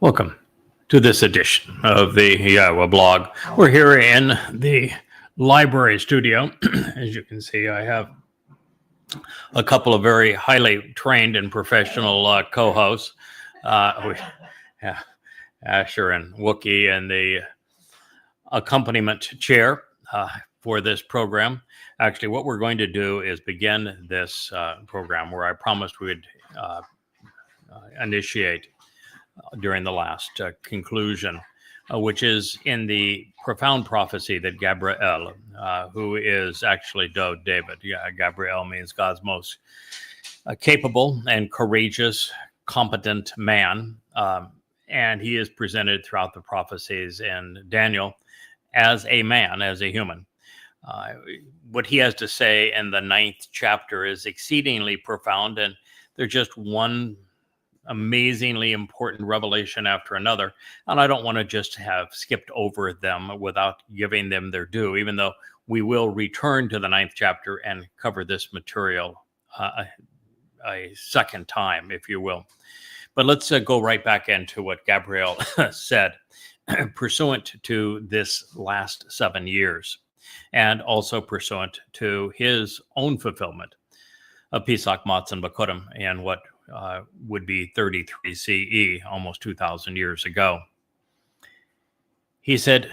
Welcome to this edition of the YAHOWAH blog. We're here in the library studio. As you can see, I have a couple of very highly trained and professional co-hosts. Asher and Wookie and the accompaniment chair for this program. Actually, what we're going to do is begin this program where I promised we would initiate during the last conclusion, which is in the profound prophecy that Gabriel, who is actually David. Gabriel means God's most capable and courageous, competent man. And he is presented throughout the prophecies in Daniel as a man, as a human. What he has to say in the 9th chapter is exceedingly profound, and there's just one amazingly important revelation after another. And I don't want to just have skipped over them without giving them their due, even though we will return to the 9th chapter and cover this material a second time, if you will. But let's go right back into what Gabriel said, pursuant to this last 7 years, and also pursuant to his own fulfillment of Pesach, Matzah, and Bakurim, and what would be 33 CE, almost 2,000 years ago. He said,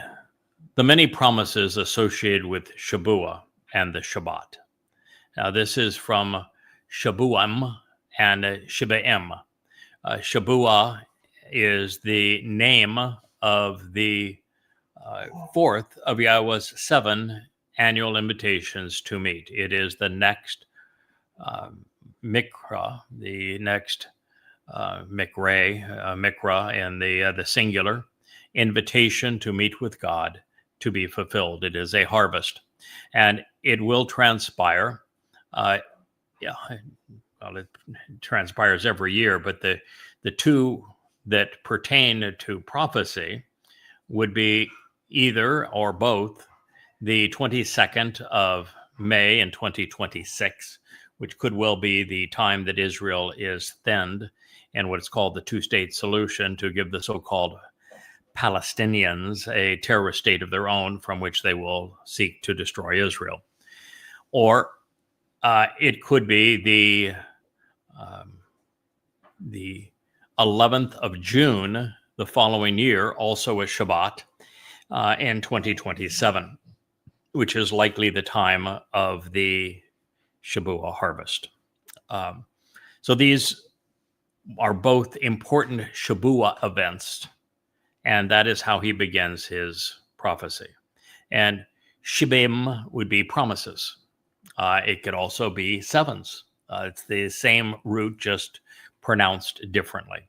the many promises associated with Shabuah and the Shabat. Now, this is from Shabuam and Shibaim. Shabuah is the name of the fourth of Yahweh's 7 annual invitations to meet. It is the next Mikra, the next Mikra in the singular, invitation to meet with God to be fulfilled. It is a harvest, and it will transpire. It transpires every year, but the two that pertain to prophecy would be either or both the 22nd of May in 2026, which could well be the time that Israel is thinned in what is called the two-state solution to give the so-called Palestinians a terrorist state of their own from which they will seek to destroy Israel. Or it could be the 11th of June the following year, also a Shabat, in 2027, which is likely the time of the Shabuah harvest. So these are both important Shabuah events, and that is how he begins his prophecy. And Shibim would be promises. It could also be sevens. It's the same root, just pronounced differently.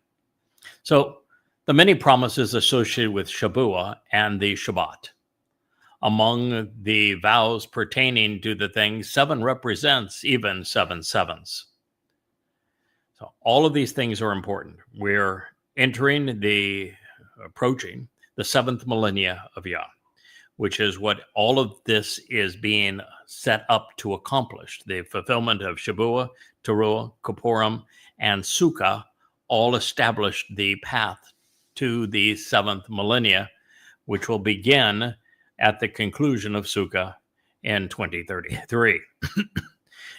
So the many promises associated with Shabuah and the Shabat. Among the vows pertaining to the thing, 7 represents even 7 sevens. So all of these things are important. We're approaching the 7th millennia of Yah, which is what all of this is being set up to accomplish. The fulfillment of Shabuah, Towrah, Kippurim, and Sukkah all established the path to the 7th millennia, which will begin at the conclusion of Sukkah in 2033.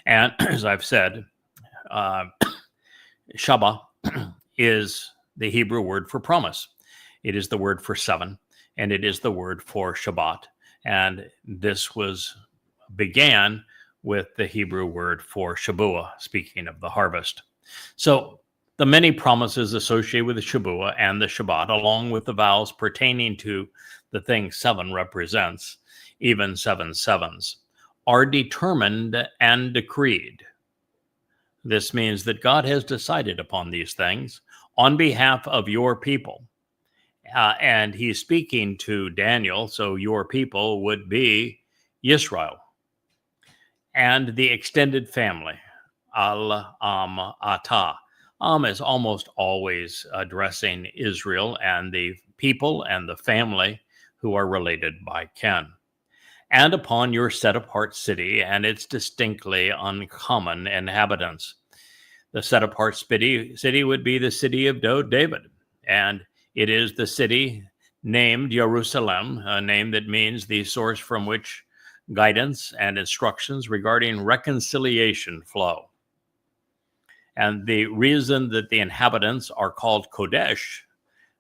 And as I've said, Shabat is the Hebrew word for promise. It is the word for 7, and it is the word for Shabat. And this began with the Hebrew word for Shabuah, speaking of the harvest. So the many promises associated with the Shabuah and the Shabat, along with the vows pertaining to the thing 7 represents, even 7 sevens, are determined and decreed. This means that God has decided upon these things on behalf of your people. And he's speaking to Daniel, so your people would be Yisrael and the extended family, Al-Am Ata. Is almost always addressing Israel and the people and the family who are related by kin. And upon your set-apart city and its distinctly uncommon inhabitants. The set-apart city would be the city of David, and It is the city named Jerusalem, a name that means the source from which guidance and instructions regarding reconciliation flow. And the reason that the inhabitants are called Kodesh,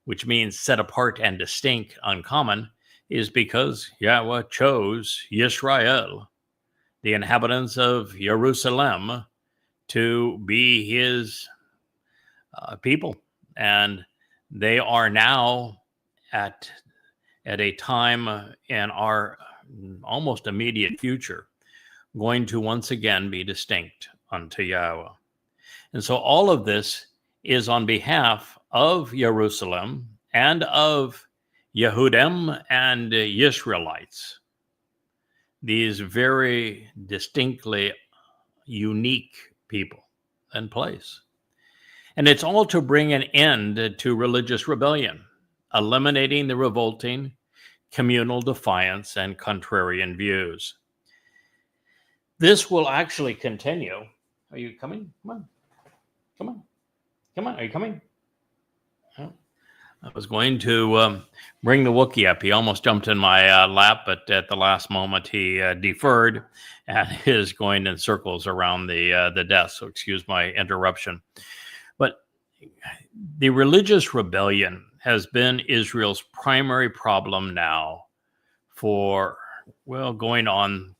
which means set apart and distinct, uncommon, is because Yahweh chose Yisrael, the inhabitants of Jerusalem, to be his people. And they are now at a time in our almost immediate future going to once again be distinct unto Yahweh. And so all of this is on behalf of Jerusalem and of Yehudim and Israelites, these very distinctly unique people and place. And it's all to bring an end to religious rebellion, eliminating the revolting, communal defiance, and contrarian views. This will actually continue. Are you coming? Come on. Come on. Come on. Are you coming? Oh. I was going to bring the Wookiee up. He almost jumped in my lap, but at the last moment he deferred and is going in circles around the desk. So excuse my interruption. But the religious rebellion has been Israel's primary problem now for, well, going on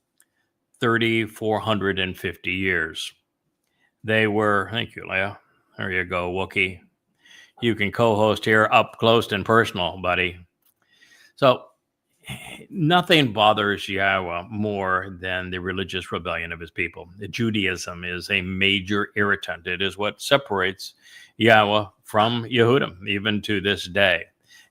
3,450 years. They were, thank you, Leah. There you go, Wookiee. You can co-host here up close and personal, buddy. So nothing bothers Yahweh more than the religious rebellion of his people. Judaism is a major irritant. It is what separates Yahweh from Yehudim, even to this day.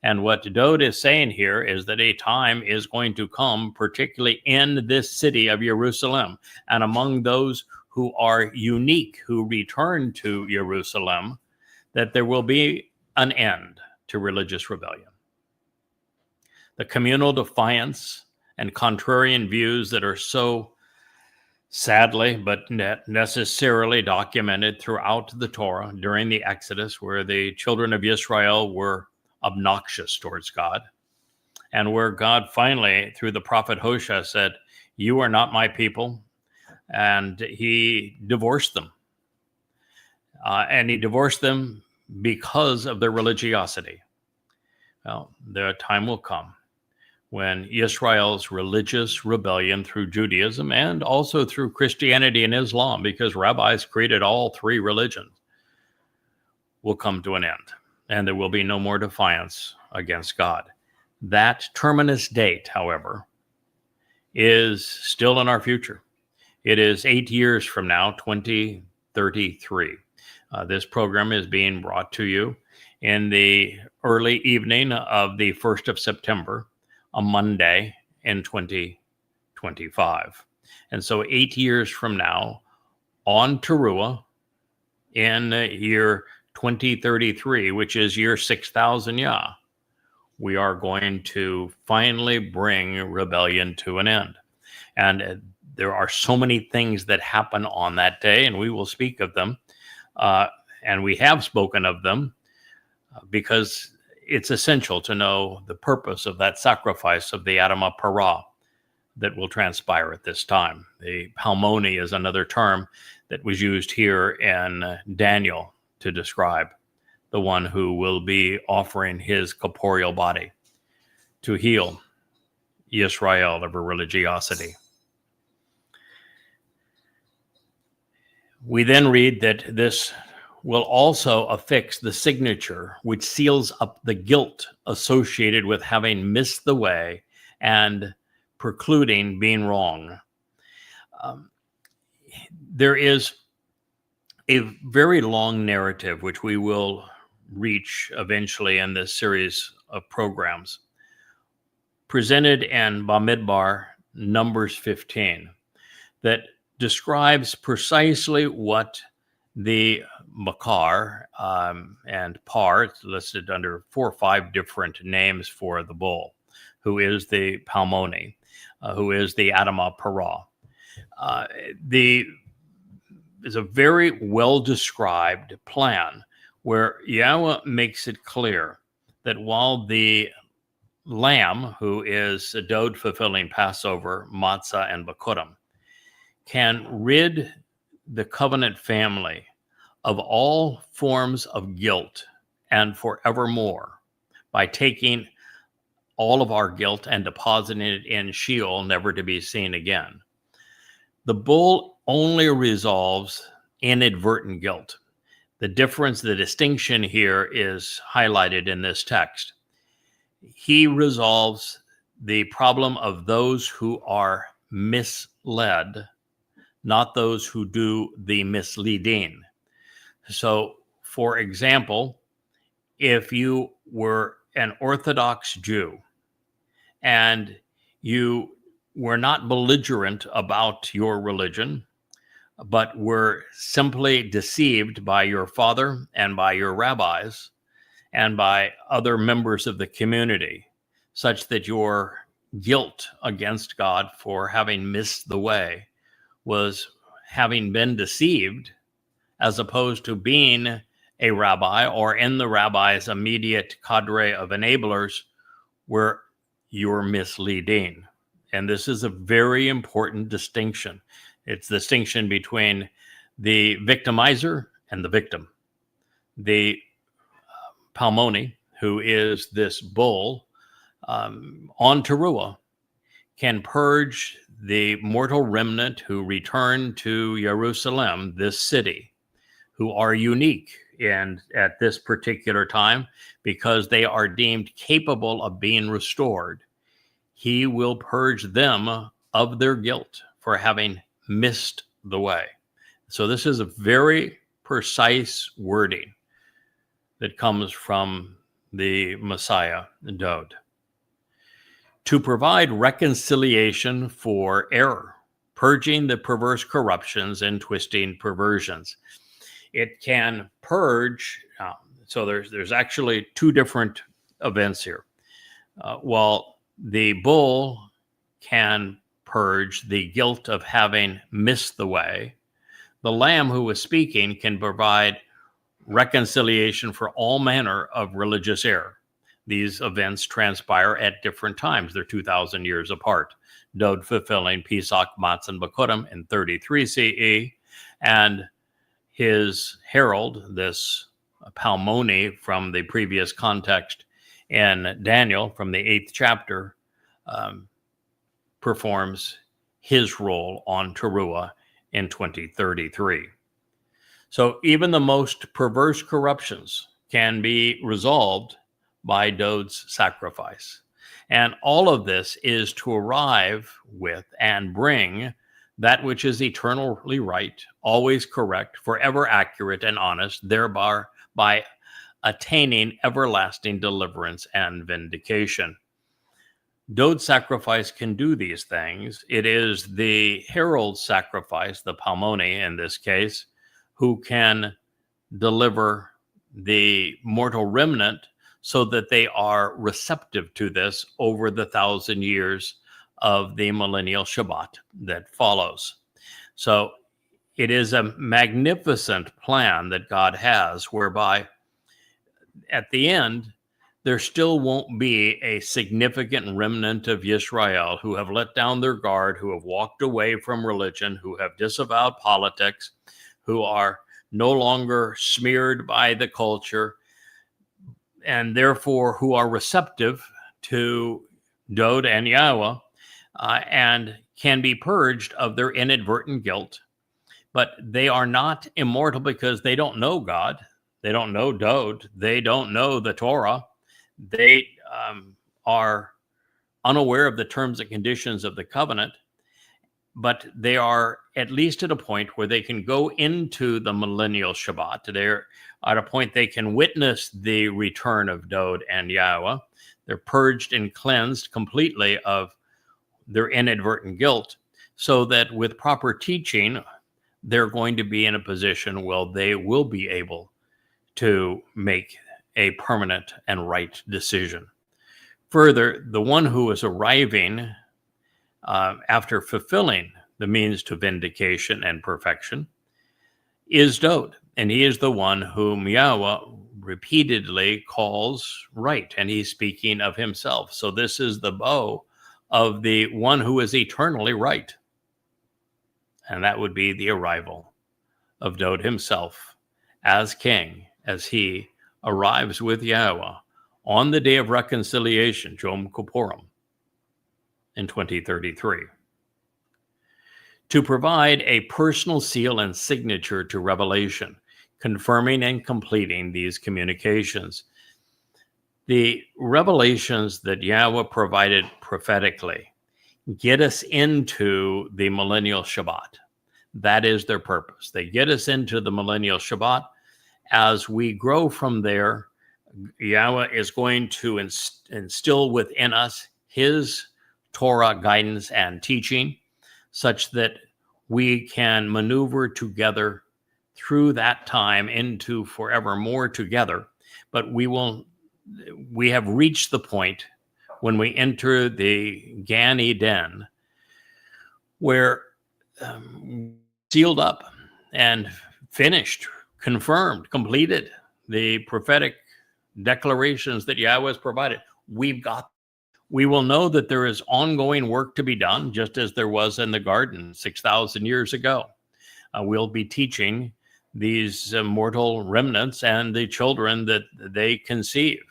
And what Dode is saying here is that a time is going to come, particularly in this city of Jerusalem, and among those who are unique, who return to Jerusalem, that there will be an end to religious rebellion. The communal defiance and contrarian views that are so sadly but necessarily documented throughout the Torah during the Exodus, where the children of Israel were obnoxious towards God, and where God finally, through the prophet Hosea, said, "You are not my people," and he divorced them. And he divorced them because of their religiosity. Well, the time will come when Israel's religious rebellion through Judaism and also through Christianity and Islam, because rabbis created all three religions, will come to an end, and there will be no more defiance against God. That terminus date, however, is still in our future. It is 8 years from now, 2033. This program is being brought to you in the early evening of the 1st of September, a Monday in 2025. And so 8 years from now, on Towrah, in year 2033, which is year 6,000 Yah, we are going to finally bring rebellion to an end. And there are so many things that happen on that day, and we will speak of them. And we have spoken of them because it's essential to know the purpose of that sacrifice of the Adamah Parah that will transpire at this time. The Palmoni is another term that was used here in Daniel to describe the one who will be offering his corporeal body to heal Israel of her religiosity. We then read that this will also affix the signature which seals up the guilt associated with having missed the way and precluding being wrong. There is a very long narrative which we will reach eventually in this series of programs, presented in Bamidbar, Numbers 15, that describes precisely what the Makar and Par, it's listed under 4 or 5 different names for the bull, who is the Palmoni, who is the Adamah Parah. Is a very well-described plan where Yahweh makes it clear that while the lamb, who is Dode fulfilling Passover, matzah, and Bikurim, can rid the covenant family of all forms of guilt and forevermore by taking all of our guilt and depositing it in Sheol, never to be seen again. The bull only resolves inadvertent guilt. The difference, the distinction here is highlighted in this text. He resolves the problem of those who are misled, not those who do the misleading. So, for example, if you were an Orthodox Jew and you were not belligerent about your religion, but were simply deceived by your father and by your rabbis and by other members of the community, such that your guilt against God for having missed the way was having been deceived, as opposed to being a rabbi or in the rabbi's immediate cadre of enablers where you're misleading. And this is a very important distinction. It's the distinction between the victimizer and the victim. The Palmoni, who is this bull on Towrah, can purge the mortal remnant who return to Jerusalem, this city, who are unique and at this particular time because they are deemed capable of being restored. He will purge them of their guilt for having missed the way. So this is a very precise wording that comes from the Messiah, Dode, to provide reconciliation for error, purging the perverse corruptions and twisting perversions. It can purge. So there's actually two different events here. While the bull can purge the guilt of having missed the way, the lamb who was speaking can provide reconciliation for all manner of religious error. These events transpire at different times. They're 2,000 years apart. Dode fulfilling Pesach, Matzah, and Bikurim in 33 CE, and his herald, this Palmoni from the previous context in Daniel from the 8th chapter, performs his role on Towrah in 2033. So even the most perverse corruptions can be resolved by Dode's sacrifice. And all of this is to arrive with and bring that which is eternally right, always correct, forever accurate and honest, thereby by attaining everlasting deliverance and vindication. Dode's sacrifice can do these things. It is the herald's sacrifice, the Palmoni in this case, who can deliver the mortal remnant so that they are receptive to this over the 1,000 years of the millennial Shabat that follows. So it is a magnificent plan that God has, whereby at the end, there still won't be a significant remnant of Yisrael who have let down their guard, who have walked away from religion, who have disavowed politics, who are no longer smeared by the culture, and therefore who are receptive to Dode and Yahowah, and can be purged of their inadvertent guilt. But they are not immortal because they don't know God. They don't know Dode. They don't know the Torah. They are unaware of the terms and conditions of the covenant, but they are at least at a point where they can go into the millennial Shabbat. They're at a point they can witness the return of Dode and Yahowah. They're purged and cleansed completely of their inadvertent guilt, so that with proper teaching, they're going to be in a position where they will be able to make a permanent and right decision. Further, the one who is arriving after fulfilling the means to vindication and perfection is Dode, and he is the one whom Yahowah repeatedly calls right, and he's speaking of himself. So this is the bow of the one who is eternally right. And that would be the arrival of Dowd himself as king, as he arrives with Yahowah on the day of reconciliation, Yom Kippurim, in 2033. To provide a personal seal and signature to revelation, confirming and completing these communications. The revelations that Yahowah provided prophetically get us into the millennial Shabat. That is their purpose. They get us into the millennial Shabat. As we grow from there, Yahowah is going to instill within us his Torah guidance and teaching, such that we can maneuver together through that time into forevermore together. But we have reached the point when we enter the Gan Eden, where sealed up and finished, confirmed, completed the prophetic declarations that Yahowah has provided. We will know that there is ongoing work to be done, just as there was in the garden 6,000 years ago. We'll be teaching these mortal remnants and the children that they conceive.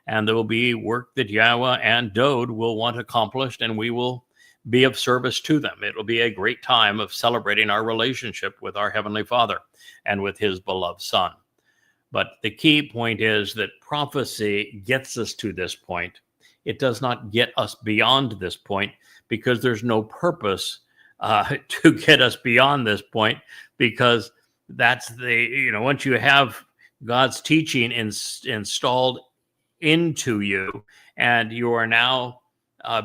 And there will be work that Yahowah and Dowd will want accomplished, and we will be of service to them. It will be a great time of celebrating our relationship with our Heavenly Father and with his beloved Son. But the key point is that prophecy gets us to this point. It does not get us beyond this point, because there's no purpose to get us beyond this point, because that's once you have God's teaching installed into you, and you are now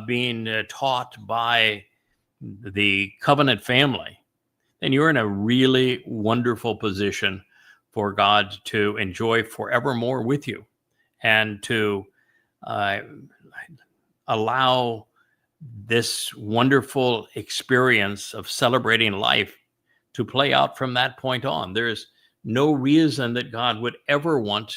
being taught by the covenant family, then you're in a really wonderful position for God to enjoy forevermore with you, and to allow this wonderful experience of celebrating life to play out from that point on. There's no reason that God would ever want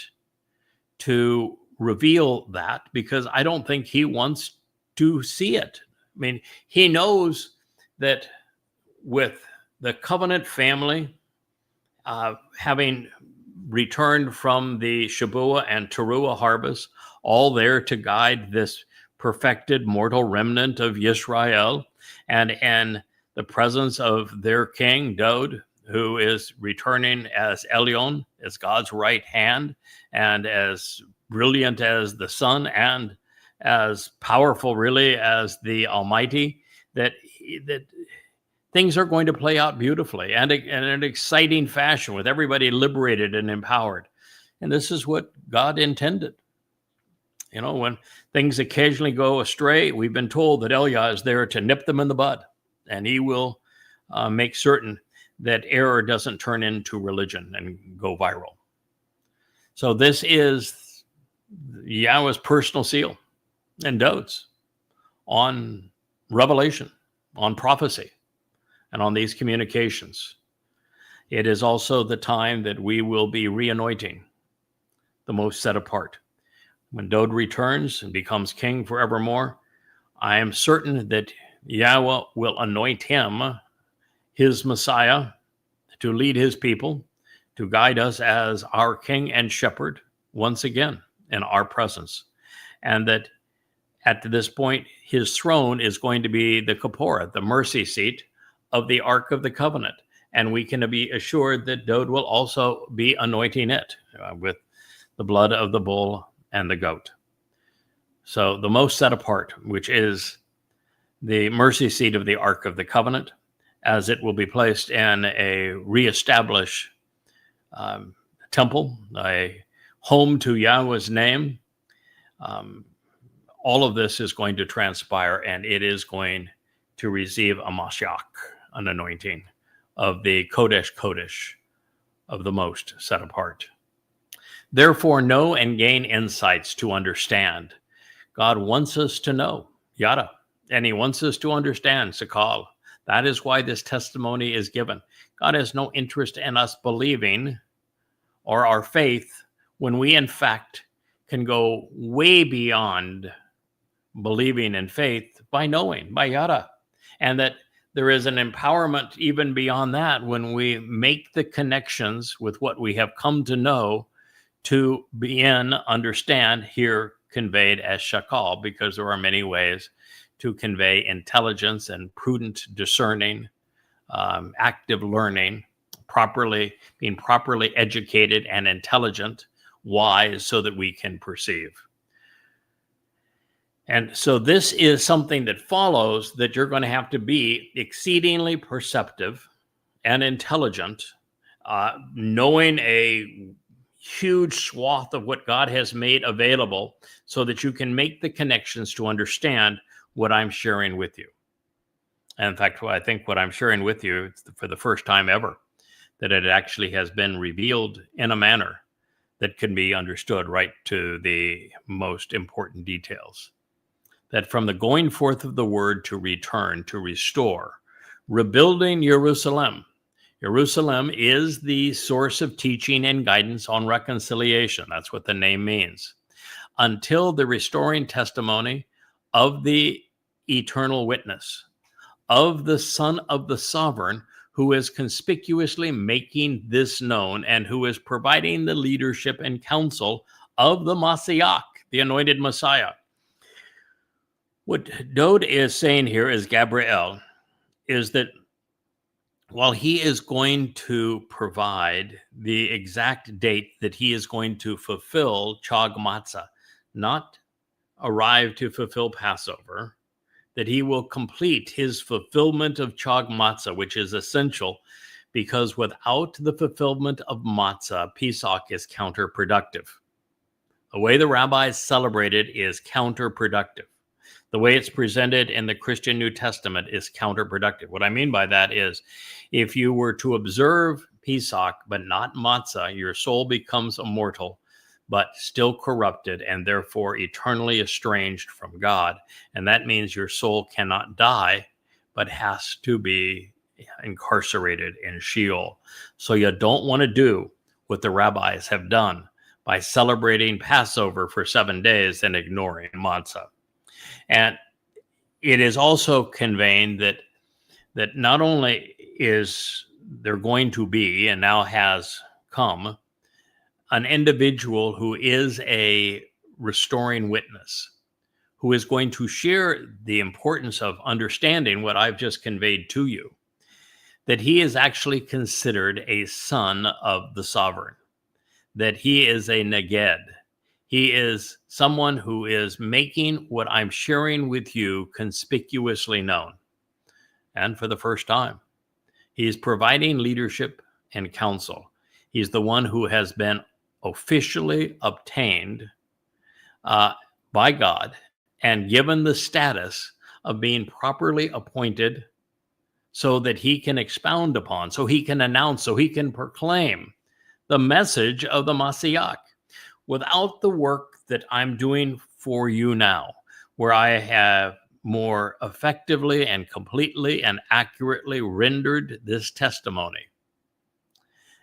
to reveal that, because I don't think he wants to see it. I mean, he knows that with the covenant family having returned from the Shabuah and Teruah harvest, all there to guide this perfected mortal remnant of Yisrael, and the presence of their king, Dowd, who is returning as Elyon, as God's right hand, and as brilliant as the sun, and as powerful, really, as the Almighty, that things are going to play out beautifully and in an exciting fashion, with everybody liberated and empowered. And this is what God intended. When things occasionally go astray, we've been told that Elia is there to nip them in the bud, and he will make certain that error doesn't turn into religion and go viral. So this is Yahowah's personal seal and Dowd's on revelation, on prophecy, and on these communications. It is also the time that we will be re-anointing the most set apart. When Dowd returns and becomes king forevermore, I am certain that Yahowah will anoint him, his Messiah, to lead his people, to guide us as our king and shepherd once again in our presence. And that at this point, his throne is going to be the Kipporah, the mercy seat of the Ark of the Covenant. And we can be assured that Dowd will also be anointing it with the blood of the bull and the goat. So the most set apart, which is the mercy seat of the Ark of the Covenant, as it will be placed in a reestablished temple, a home to Yahowah's name. All of this is going to transpire, and it is going to receive a Mashiach, an anointing of the Kodesh Kodesh, of the most set apart. Therefore, know and gain insights to understand. God wants us to know, Yada, and he wants us to understand, Sakal. That is why this testimony is given. God has no interest in us believing, or our faith when we in fact can go way beyond believing in faith by knowing, by Yada, and that there is an empowerment even beyond that when we make the connections with what we have come to know to begin, understand, here conveyed as shakal, because there are many ways to convey intelligence and prudent discerning, active learning, being properly educated and intelligent, wise, so that we can perceive. And so this is something that follows, that you're going to have to be exceedingly perceptive and intelligent, knowing a huge swath of what God has made available so that you can make the connections to understand what I'm sharing with you. And in fact, I think what I'm sharing with you, it's for the first time ever, that it actually has been revealed in a manner that can be understood right to the most important details. That from the going forth of the word to return, to restore, rebuilding Jerusalem. Jerusalem is the source of teaching and guidance on reconciliation. That's what the name means. Until the restoring testimony of the eternal witness, of the Son of the Sovereign, who is conspicuously making this known and who is providing the leadership and counsel of the Mashiach, the anointed Messiah. What Dode is saying here is Gabriel, is that while he is going to provide the exact date that he is going to fulfill Chag Matzah, not arrive to fulfill Passover, that he will complete his fulfillment of Chag Matzah, which is essential, because without the fulfillment of Matzah, Pesach is counterproductive. The way the rabbis celebrate it is counterproductive. The way it's presented in the Christian New Testament is counterproductive. What I mean by that is, if you were to observe Pesach but not Matzah, your soul becomes immortal, but still corrupted and therefore eternally estranged from God. And that means your soul cannot die, but has to be incarcerated in Sheol. So you don't want to do what the rabbis have done by celebrating Passover for 7 days and ignoring Matzah. And it is also conveying that not only is there going to be, and now has come, an individual who is a restoring witness, who is going to share the importance of understanding what I've just conveyed to you, that he is actually considered a son of the sovereign, that he is a neged. He is someone who is making what I'm sharing with you conspicuously known. And for the first time, he is providing leadership and counsel. He's the one who has been officially obtained by God and given the status of being properly appointed so that he can expound upon, so he can announce, so he can proclaim the message of the Mashiach. Without the work that I'm doing for you now, where I have more effectively and completely and accurately rendered this testimony,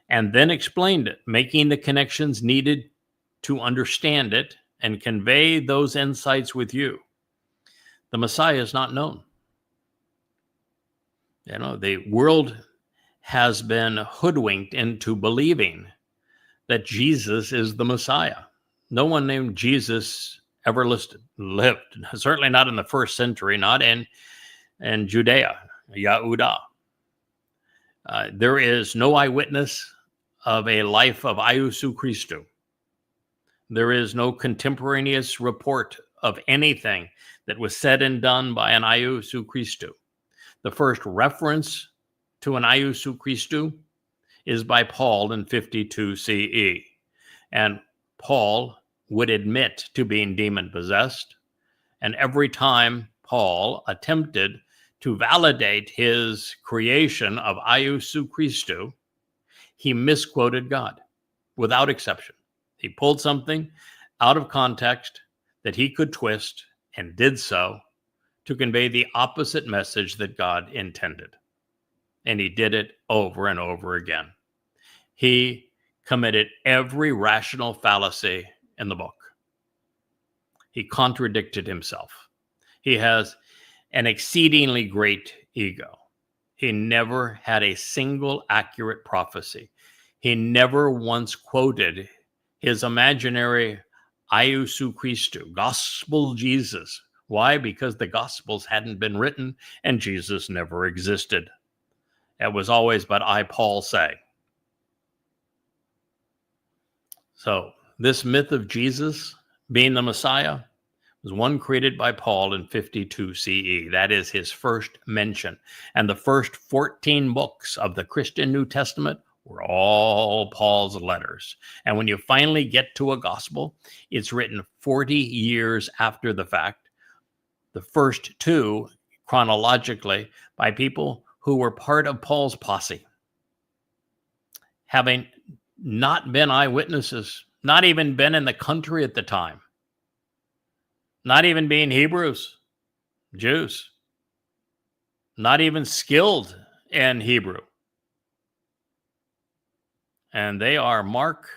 and then explained it, making the connections needed to understand it and convey those insights with you, the Messiah is not known. You know, the world has been hoodwinked into believing that Jesus is the Messiah. No one named Jesus ever lived, certainly not in the first century, not in Judea, Yahudah. There is no eyewitness of a life of Yesu Christu. There is no contemporaneous report of anything that was said and done by an Yesu Christu. The first reference to an Yesu Christu is by Paul in 52 CE. And Paul would admit to being demon-possessed. And every time Paul attempted to validate his creation of Yesu Christu, he misquoted God without exception. He pulled something out of context that he could twist and did so to convey the opposite message that God intended. And he did it over and over again. He committed every rational fallacy in the book. He contradicted himself. He has an exceedingly great ego. He never had a single accurate prophecy. He never once quoted his imaginary Iousu Christou, Gospel Jesus. Why? Because the Gospels hadn't been written and Jesus never existed. It was always, but I, Paul, say. So this myth of Jesus being the Messiah was one created by Paul in 52 CE. That is his first mention. And the first 14 books of the Christian New Testament were all Paul's letters. And when you finally get to a gospel, it's written 40 years after the fact. The first two, chronologically, by people who were part of Paul's posse, having not been eyewitnesses, not even been in the country at the time, not even being Hebrews, Jews, not even skilled in Hebrew. And they are Mark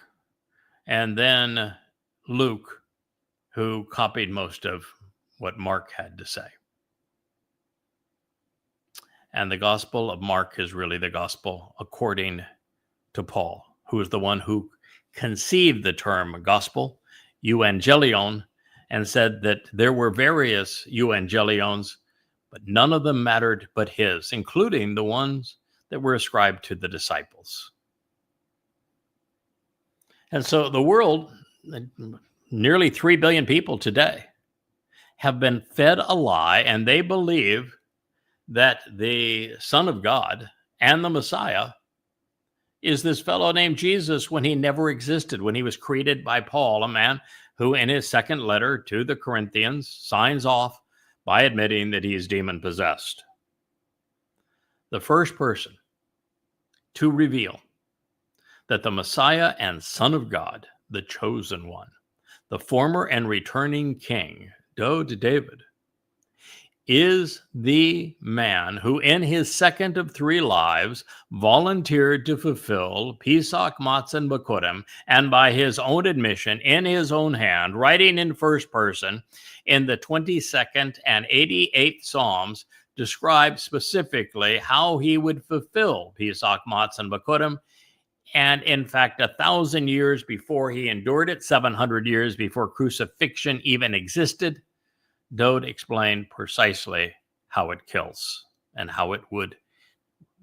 and then Luke, who copied most of what Mark had to say. And the Gospel of Mark is really the gospel according to Paul, who is the one who conceived the term gospel, euangelion, and said that there were various evangelions, but none of them mattered but his, including the ones that were ascribed to the disciples. And so the world, nearly 3 billion people today, have been fed a lie, and they believe that the Son of God and the Messiah is this fellow named Jesus when he never existed, when he was created by Paul, a man who in his second letter to the Corinthians signs off by admitting that he is demon-possessed. The first person to reveal that the Messiah and Son of God, the chosen one, the former and returning king, Dode David, is the man who in his second of 3 lives volunteered to fulfill Pesach, Matzah, and Bikurim, and by his own admission, in his own hand, writing in first person, in the 22nd and 88th Psalms, described specifically how he would fulfill Pesach, Matzah, and Bikurim. And in fact, 1,000 years before he endured it, 700 years before crucifixion even existed, Dode explained precisely how it kills and how it would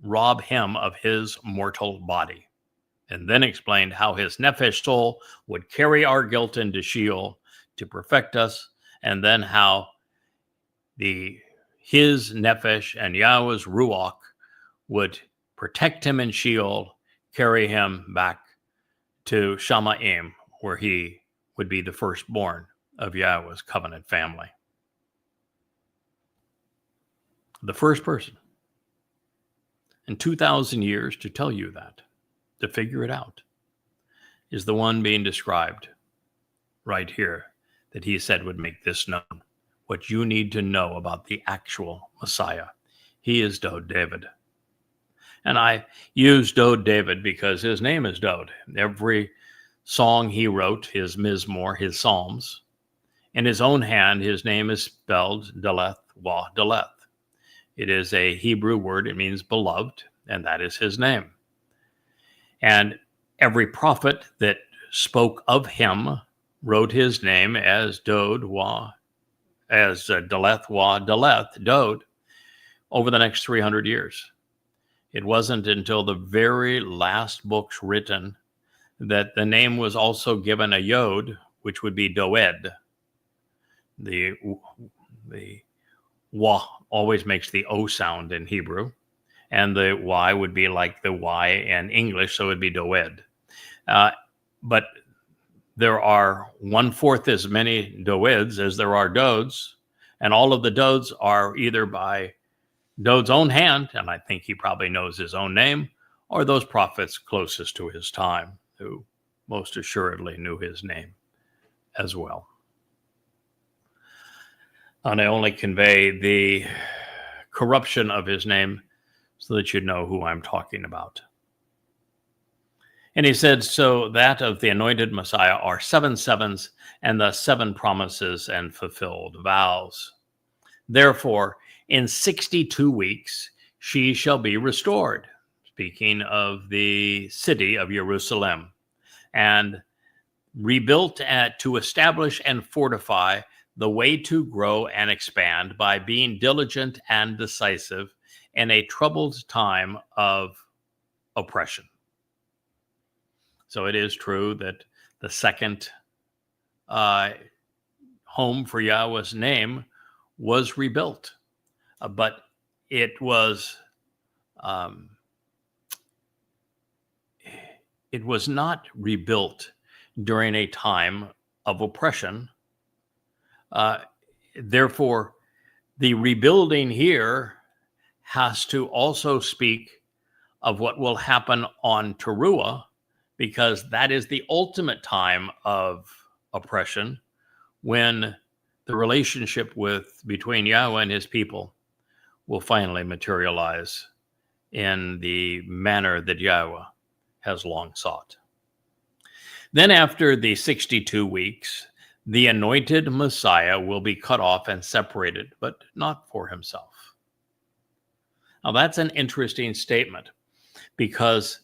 rob him of his mortal body, and then explained how his nefesh soul would carry our guilt into Sheol to perfect us, and then how his nefesh and Yahweh's ruach would protect him in Sheol, carry him back to Shamayim, where he would be the firstborn of Yahweh's covenant family. The first person in 2,000 years to tell you that, to figure it out, is the one being described right here that he said would make this known. What you need to know about the actual Messiah. He is Dode David. And I use Dode David because his name is Dode. Every song he wrote, his mizmor, his psalms, in his own hand, his name is spelled Daleth Wah Daleth. It is a Hebrew word. It means beloved, and that is his name. And every prophet that spoke of him wrote his name as Daleth Wah Daleth, Dode, over the next 300 years. It wasn't until the very last books written that the name was also given a yod, which would be Doed. The Wah always makes the O sound in Hebrew, and the Y would be like the Y in English, so it would be Doed. But there are 1/4 as many Doeds as there are Dodes, and all of the Dodes are either by Dode's own hand, and I think he probably knows his own name, or those prophets closest to his time, who most assuredly knew his name as well. And I only convey the corruption of his name so that you know who I'm talking about. And he said, so that of the anointed Messiah are 7 sevens, and the 7 promises and fulfilled vows. Therefore, in 62 weeks, she shall be restored. Speaking of the city of Jerusalem, and rebuilt to establish and fortify the way to grow and expand by being diligent and decisive in a troubled time of oppression. So it is true that the second home for Yahweh's name was rebuilt, but it was not rebuilt during a time of oppression. Therefore, the rebuilding here has to also speak of what will happen on Towrah, because that is the ultimate time of oppression, when the relationship between Yahweh and his people will finally materialize in the manner that Yahweh has long sought. Then after the 62 weeks, the anointed Messiah will be cut off and separated, but not for himself. Now that's an interesting statement, because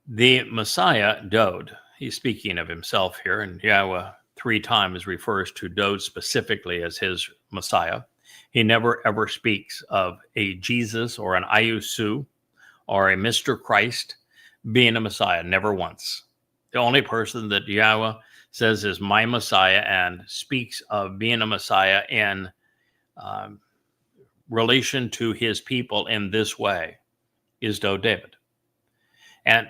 the Messiah, Dod, he's speaking of himself here, and Yahweh 3 times refers to Dod specifically as his Messiah. He never ever speaks of a Jesus or an Ayusu or a Mr. Christ being a Messiah, never once. The only person that Yahweh says is my Messiah and speaks of being a Messiah in relation to his people in this way is Dod David. And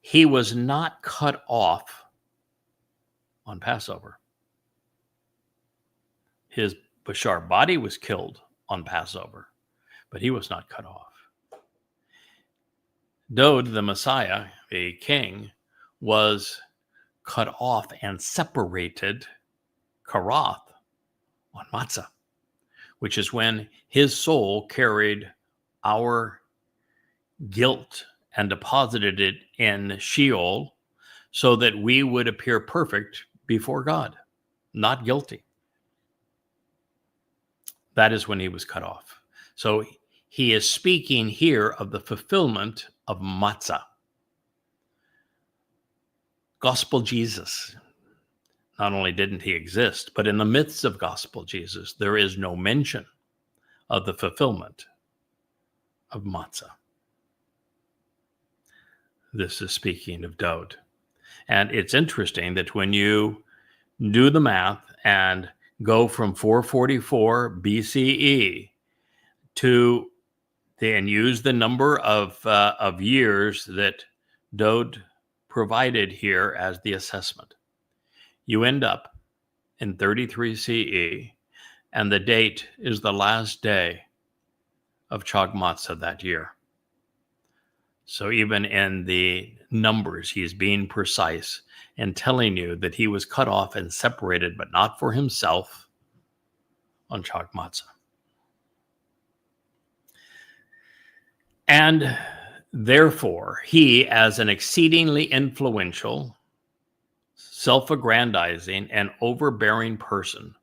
he was not cut off on Passover. His Bashar body was killed on Passover, but he was not cut off. Dod, the Messiah, a king, was cut off and separated Karath on Matzah, which is when his soul carried our guilt and deposited it in Sheol so that we would appear perfect before God, not guilty. That is when he was cut off. So he is speaking here of the fulfillment of Matzah. Gospel Jesus, not only didn't he exist, but in the midst of gospel Jesus, there is no mention of the fulfillment of Matzah. This is speaking of Dod. And it's interesting that when you do the math and go from 444 BCE and use the number of years that Dod provided here as the assessment, you end up in 33 CE, and the date is the last day of Chag Matzah that year. So even in the numbers, he's being precise and telling you that he was cut off and separated, but not for himself, on Chag Matzah. And therefore, he, as an exceedingly influential, self-aggrandizing, and overbearing person,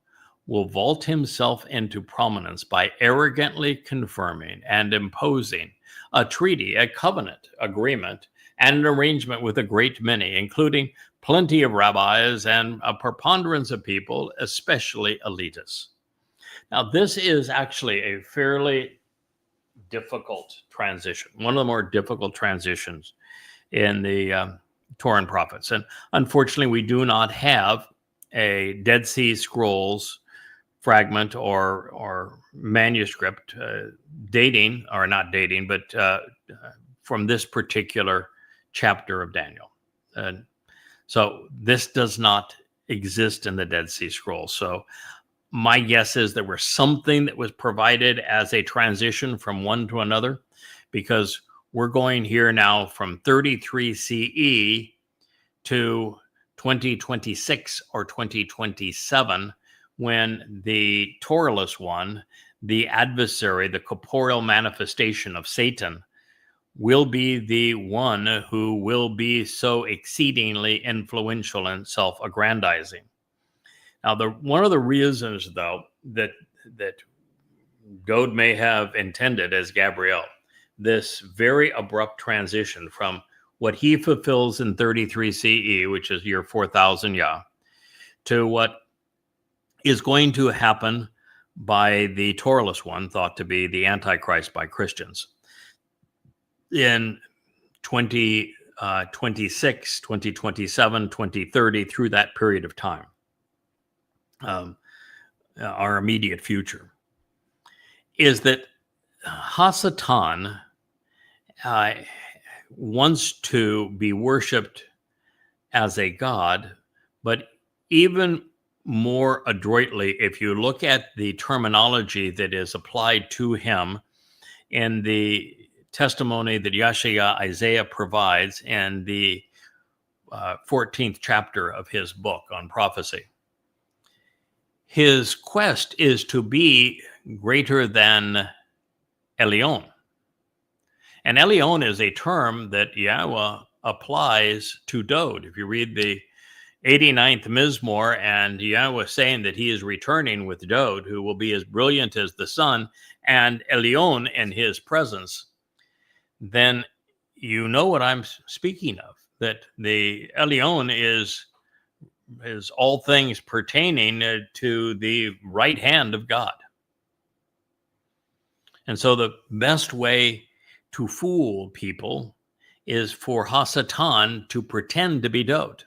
will vault himself into prominence by arrogantly confirming and imposing a treaty, a covenant agreement, and an arrangement with a great many, including plenty of rabbis and a preponderance of people, especially elitists. Now, this is actually a fairly difficult transition, one of the more difficult transitions in the Torah and prophets. And unfortunately, we do not have a Dead Sea Scrolls fragment or manuscript dating, or not dating, but from this particular chapter of Daniel. So this does not exist in the Dead Sea Scrolls. So my guess is there was something that was provided as a transition from one to another, because we're going here now from 33 CE to 2026 or 2027, when the Towrahless one, the adversary, the corporeal manifestation of Satan, will be the one who will be so exceedingly influential and self-aggrandizing. Now, one of the reasons, though, that Dowd may have intended as Gabriel, this very abrupt transition from what he fulfills in 33 CE, which is year 4000 Yah, to what is going to happen by the Towrahless one, thought to be the Antichrist by Christians, in 2026, 2027, 2030, through that period of time, our immediate future, is that Hasatan wants to be worshipped as a god, but even more adroitly, if you look at the terminology that is applied to him in the testimony that Yashaya Isaiah provides in the 14th chapter of his book on prophecy, his quest is to be greater than Elyon. And Elyon is a term that Yahweh applies to Dowd. If you read the 89th Mizmor, and Yahweh saying that he is returning with Dowd, who will be as brilliant as the sun, and Elyon in his presence, then you know what I'm speaking of, that the Elyon is all things pertaining to the right hand of God. And so the best way to fool people is for Hasatan to pretend to be Dowd.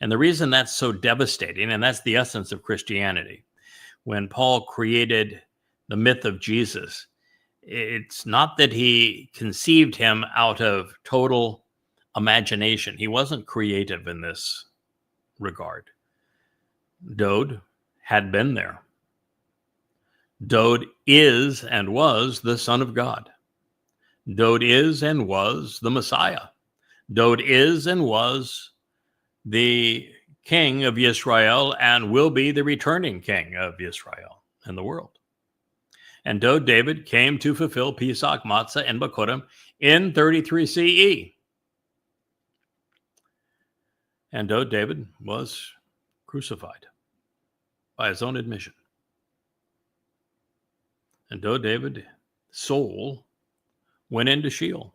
And the reason that's so devastating, and that's the essence of Christianity, when Paul created the myth of Jesus, it's not that he conceived him out of total imagination. He wasn't creative in this regard. Dowd had been there. Dowd is and was the Son of God. Dowd is and was the Messiah. Dowd is and was the King of Israel and will be the returning King of Israel and the world. And Dowd David came to fulfill Pesach, Matzah, and Bakurim in 33 CE. And Dowd David was crucified by his own admission. And Dowd David's soul went into Sheol.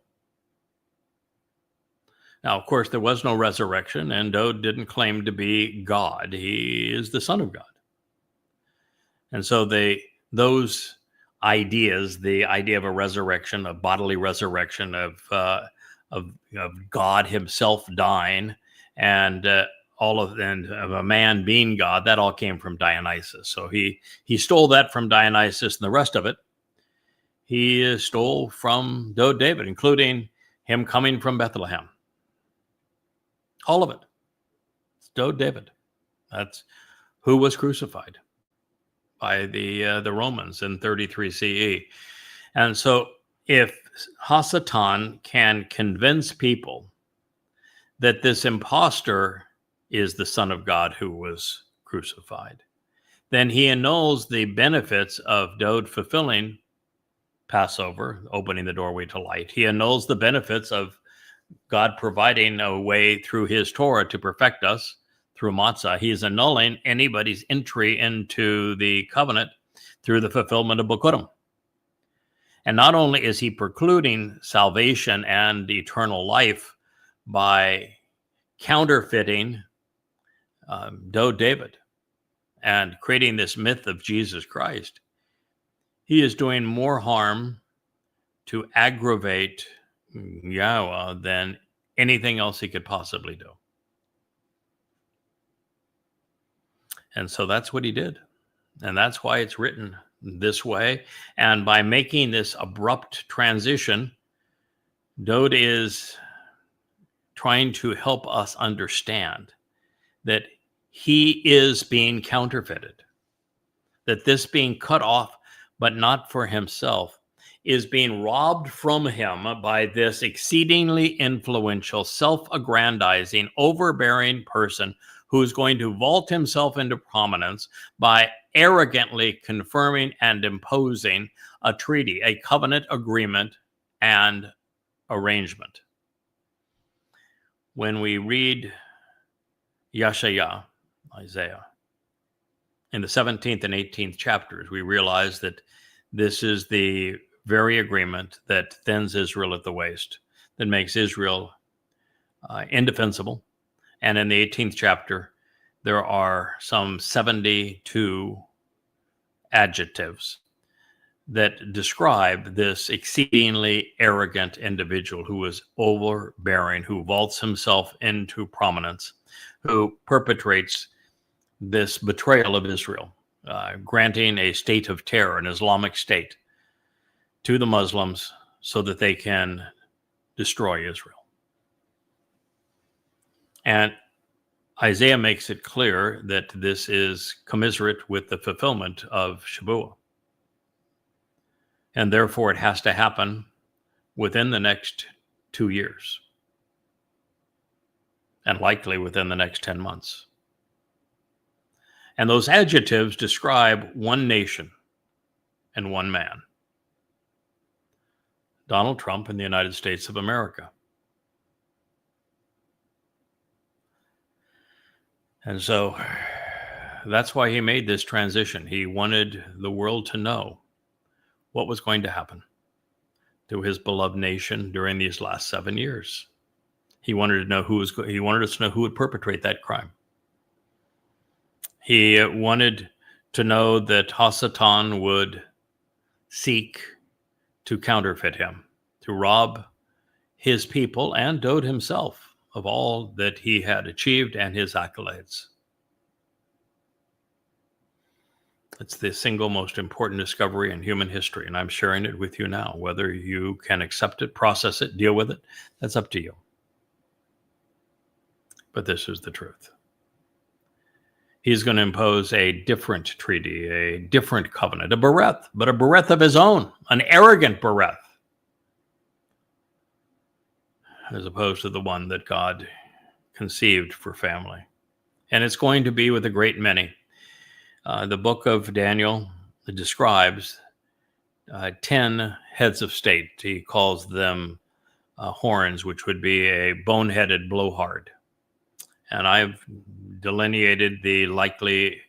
Now, of course, there was no resurrection, and Dowd didn't claim to be God. He is the Son of God. And so those ideas, the idea of a resurrection, a bodily resurrection of God himself dying, and of a man being God, that all came from Dionysus. So he stole that from Dionysus, and the rest of it he stole from Dowd David, including him coming from Bethlehem. All of it. It's Dowd David. That's who was crucified by the Romans in 33 CE. And so if Hasatan can convince people that this impostor is the Son of God who was crucified, then he annuls the benefits of Dowd fulfilling Passover, opening the doorway to light. He annuls the benefits of God providing a way through his Torah to perfect us through matzah. He is annulling anybody's entry into the covenant through the fulfillment of Bakurim. And not only is he precluding salvation and eternal life by counterfeiting Dowd David and creating this myth of Jesus Christ, he is doing more harm to aggravate Yahweh than anything else he could possibly do. And so that's what he did. And that's why it's written this way. And by making this abrupt transition, Dowd is trying to help us understand that he is being counterfeited, that this being cut off, but not for himself, is being robbed from him by this exceedingly influential, self-aggrandizing, overbearing person who is going to vault himself into prominence by arrogantly confirming and imposing a treaty, a covenant agreement, and arrangement. When we read Yeshayah, Isaiah, in the 17th and 18th chapters, we realize that this is the very agreement that thins Israel at the waist, that makes Israel indefensible. And in the 18th chapter, there are some 72 adjectives that describe this exceedingly arrogant individual who is overbearing, who vaults himself into prominence, who perpetrates this betrayal of Israel, granting a state of terror, an Islamic state, to the Muslims so that they can destroy Israel. And Isaiah makes it clear that this is commiserate with the fulfillment of Shabuah. And therefore, it has to happen within the next 2 years, and likely within the next 10 months. And those adjectives describe one nation and one man, Donald Trump in the United States of America. And so that's why he made this transition. He wanted the world to know what was going to happen to his beloved nation during these last 7 years. He wanted to know he wanted us to know who would perpetrate that crime. He wanted to know that Hasatan would seek to counterfeit him, to rob his people and Dode himself of all that he had achieved and his accolades. It's the single most important discovery in human history, and I'm sharing it with you now. Whether you can accept it, process it, deal with it, that's up to you. But this is the truth. He's going to impose a different treaty, a different covenant, a bereth, but a bereth of his own, an arrogant bereth, as opposed to the one that God conceived for family. And it's going to be with a great many. The book of Daniel describes 10 heads of state. He calls them horns, which would be a boneheaded blowhard. And I've delineated the likely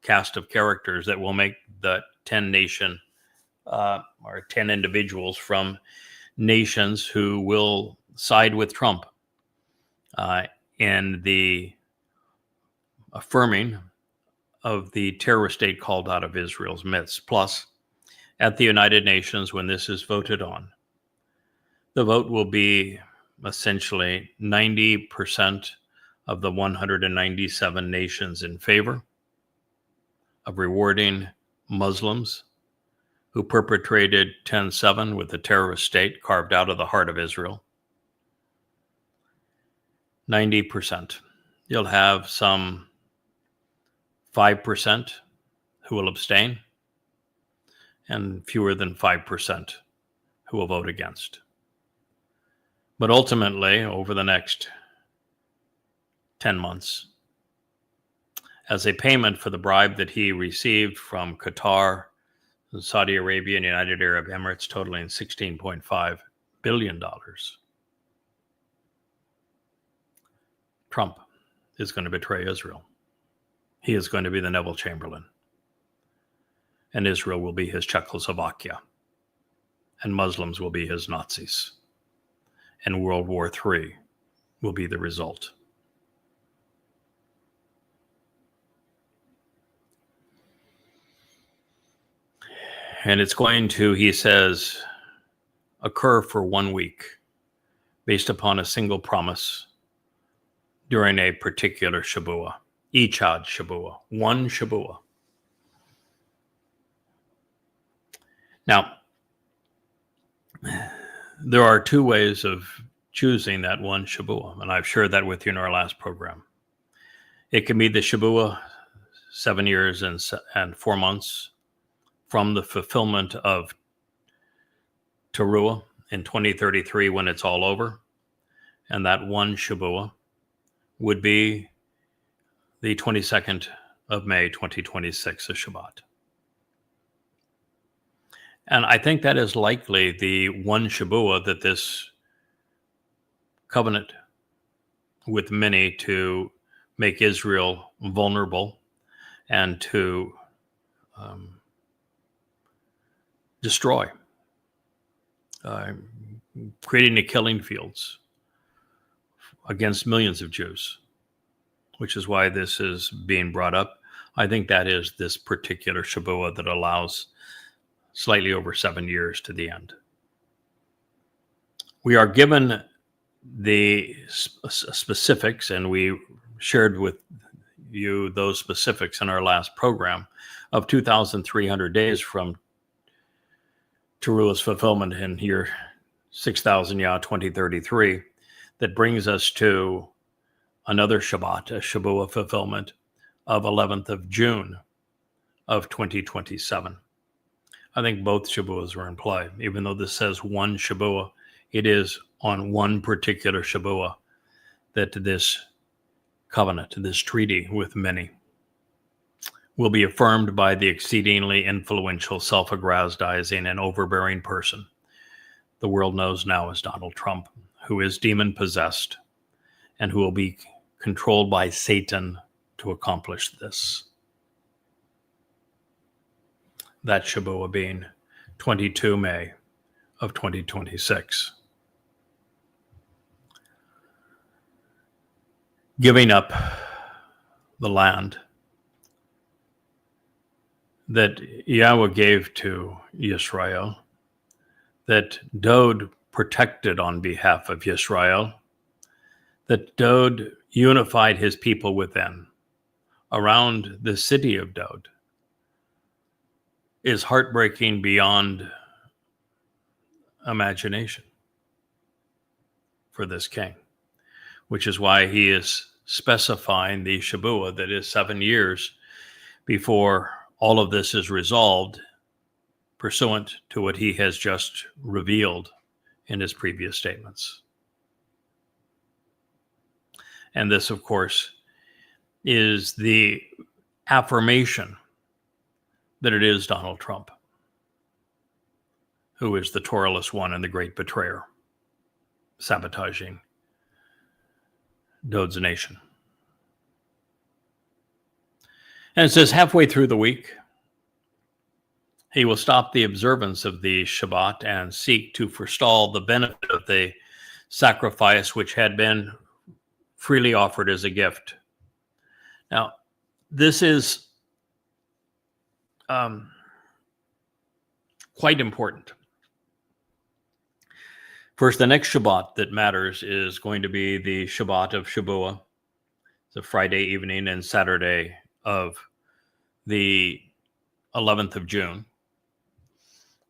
cast of characters that will make the 10 nation or 10 individuals from nations who will side with Trump in the affirming of the terrorist state called out of Israel's midst. Plus, at the United Nations, when this is voted on, the vote will be essentially 90% of the 197 nations in favor of rewarding Muslims who perpetrated 10/7 with the terrorist state carved out of the heart of Israel. 90%. You'll have some 5% who will abstain, and fewer than 5% who will vote against. But ultimately, over the next 10 months, as a payment for the bribe that he received from Qatar, Saudi Arabia, and United Arab Emirates, totaling $16.5 billion, Trump is going to betray Israel. He is going to be the Neville Chamberlain. And Israel will be his Czechoslovakia. And Muslims will be his Nazis. And World War III will be the result. And it's going to, he says, occur for 1 week based upon a single promise during a particular Shabuah. Echad Shabuah, one Shabuah. Now, there are two ways of choosing that one Shabuah, and I've shared that with you in our last program. It can be the Shabuah 7 years and 4 months from the fulfillment of Towrah in 2033 when it's all over, and that one Shabuah would be the 22nd of May, 2026, a Shabat. And I think that is likely the one Shabuah that this covenant with many to make Israel vulnerable and to destroy, creating the killing fields against millions of Jews, which is why this is being brought up. I think that is this particular Shabuah that allows slightly over 7 years to the end. We are given the specifics, and we shared with you those specifics in our last program, of 2,300 days from Towrahless fulfillment in year 6,000 Yah 2033, that brings us to another Shabbat, a Shabuah fulfillment of 11th of June of 2027. I think both Shabuahs are in play. Even though this says one Shabuah, it is on one particular Shabuah that this covenant, this treaty with many, will be affirmed by the exceedingly influential, self-aggrandizing, and overbearing person the world knows now as Donald Trump, who is demon-possessed and who will be controlled by Satan to accomplish this. That Shabuah being 22 May of 2026. Giving up the land that Yahweh gave to Yisrael, that Dod protected on behalf of Yisrael, that Dod unified his people within, around the city of Dod, is heartbreaking beyond imagination for this king, which is why he is specifying the Shabuah that is 7 years before all of this is resolved, pursuant to what he has just revealed in his previous statements. And this, of course, is the affirmation that it is Donald Trump who is the Towrahless one and the great betrayer, sabotaging Dod's nation. And it says, halfway through the week, he will stop the observance of the Shabbat and seek to forestall the benefit of the sacrifice which had been freely offered as a gift. Now, this is quite important. First, the next Shabbat that matters is going to be the Shabbat of Shabuah. It's a Friday evening and Saturday of the 11th of June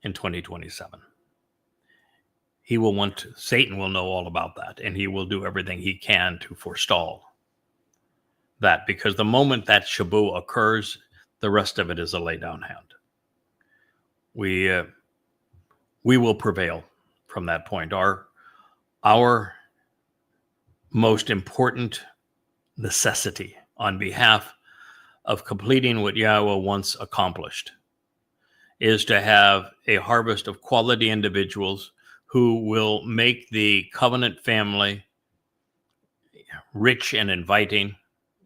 in 2027. Satan will know all about that, and he will do everything he can to forestall that, because the moment that Shabuah occurs, the rest of it is a lay down hand. We will prevail from that point. Our most important necessity on behalf of completing what Yahweh once accomplished is to have a harvest of quality individuals who will make the covenant family rich and inviting,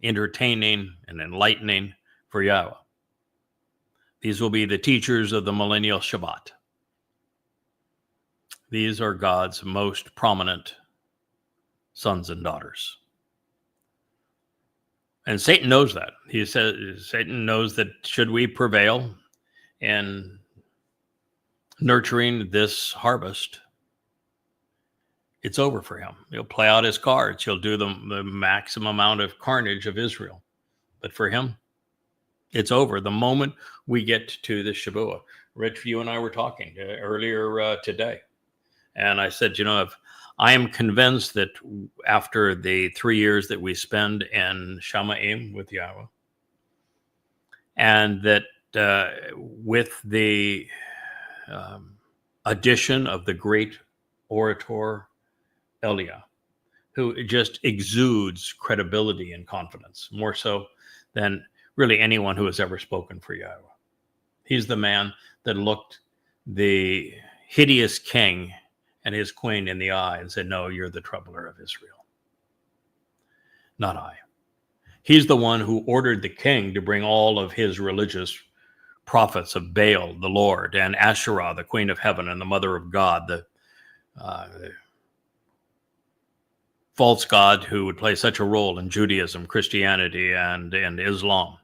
entertaining and enlightening for Yahweh. These will be the teachers of the millennial Shabbat. These are God's most prominent sons and daughters. And Satan knows that. Satan knows that should we prevail in nurturing this harvest, it's over for him. He'll play out his cards. He'll do the maximum amount of carnage of Israel. But for him, it's over. The moment we get to the Shabuah. Rich, you and I were talking earlier today. And I said, if I am convinced that after the 3 years that we spend in Shamaim with Yahweh, and that with the addition of the great orator Elia, who just exudes credibility and confidence, more so than really anyone who has ever spoken for Yahweh. He's the man that looked the hideous king and his queen in the eye and said, no, you're the troubler of Israel, not I. He's the one who ordered the king to bring all of his religious prophets of Baal, the Lord, and Asherah, the queen of heaven and the mother of God, the false god who would play such a role in Judaism, Christianity, and Islam,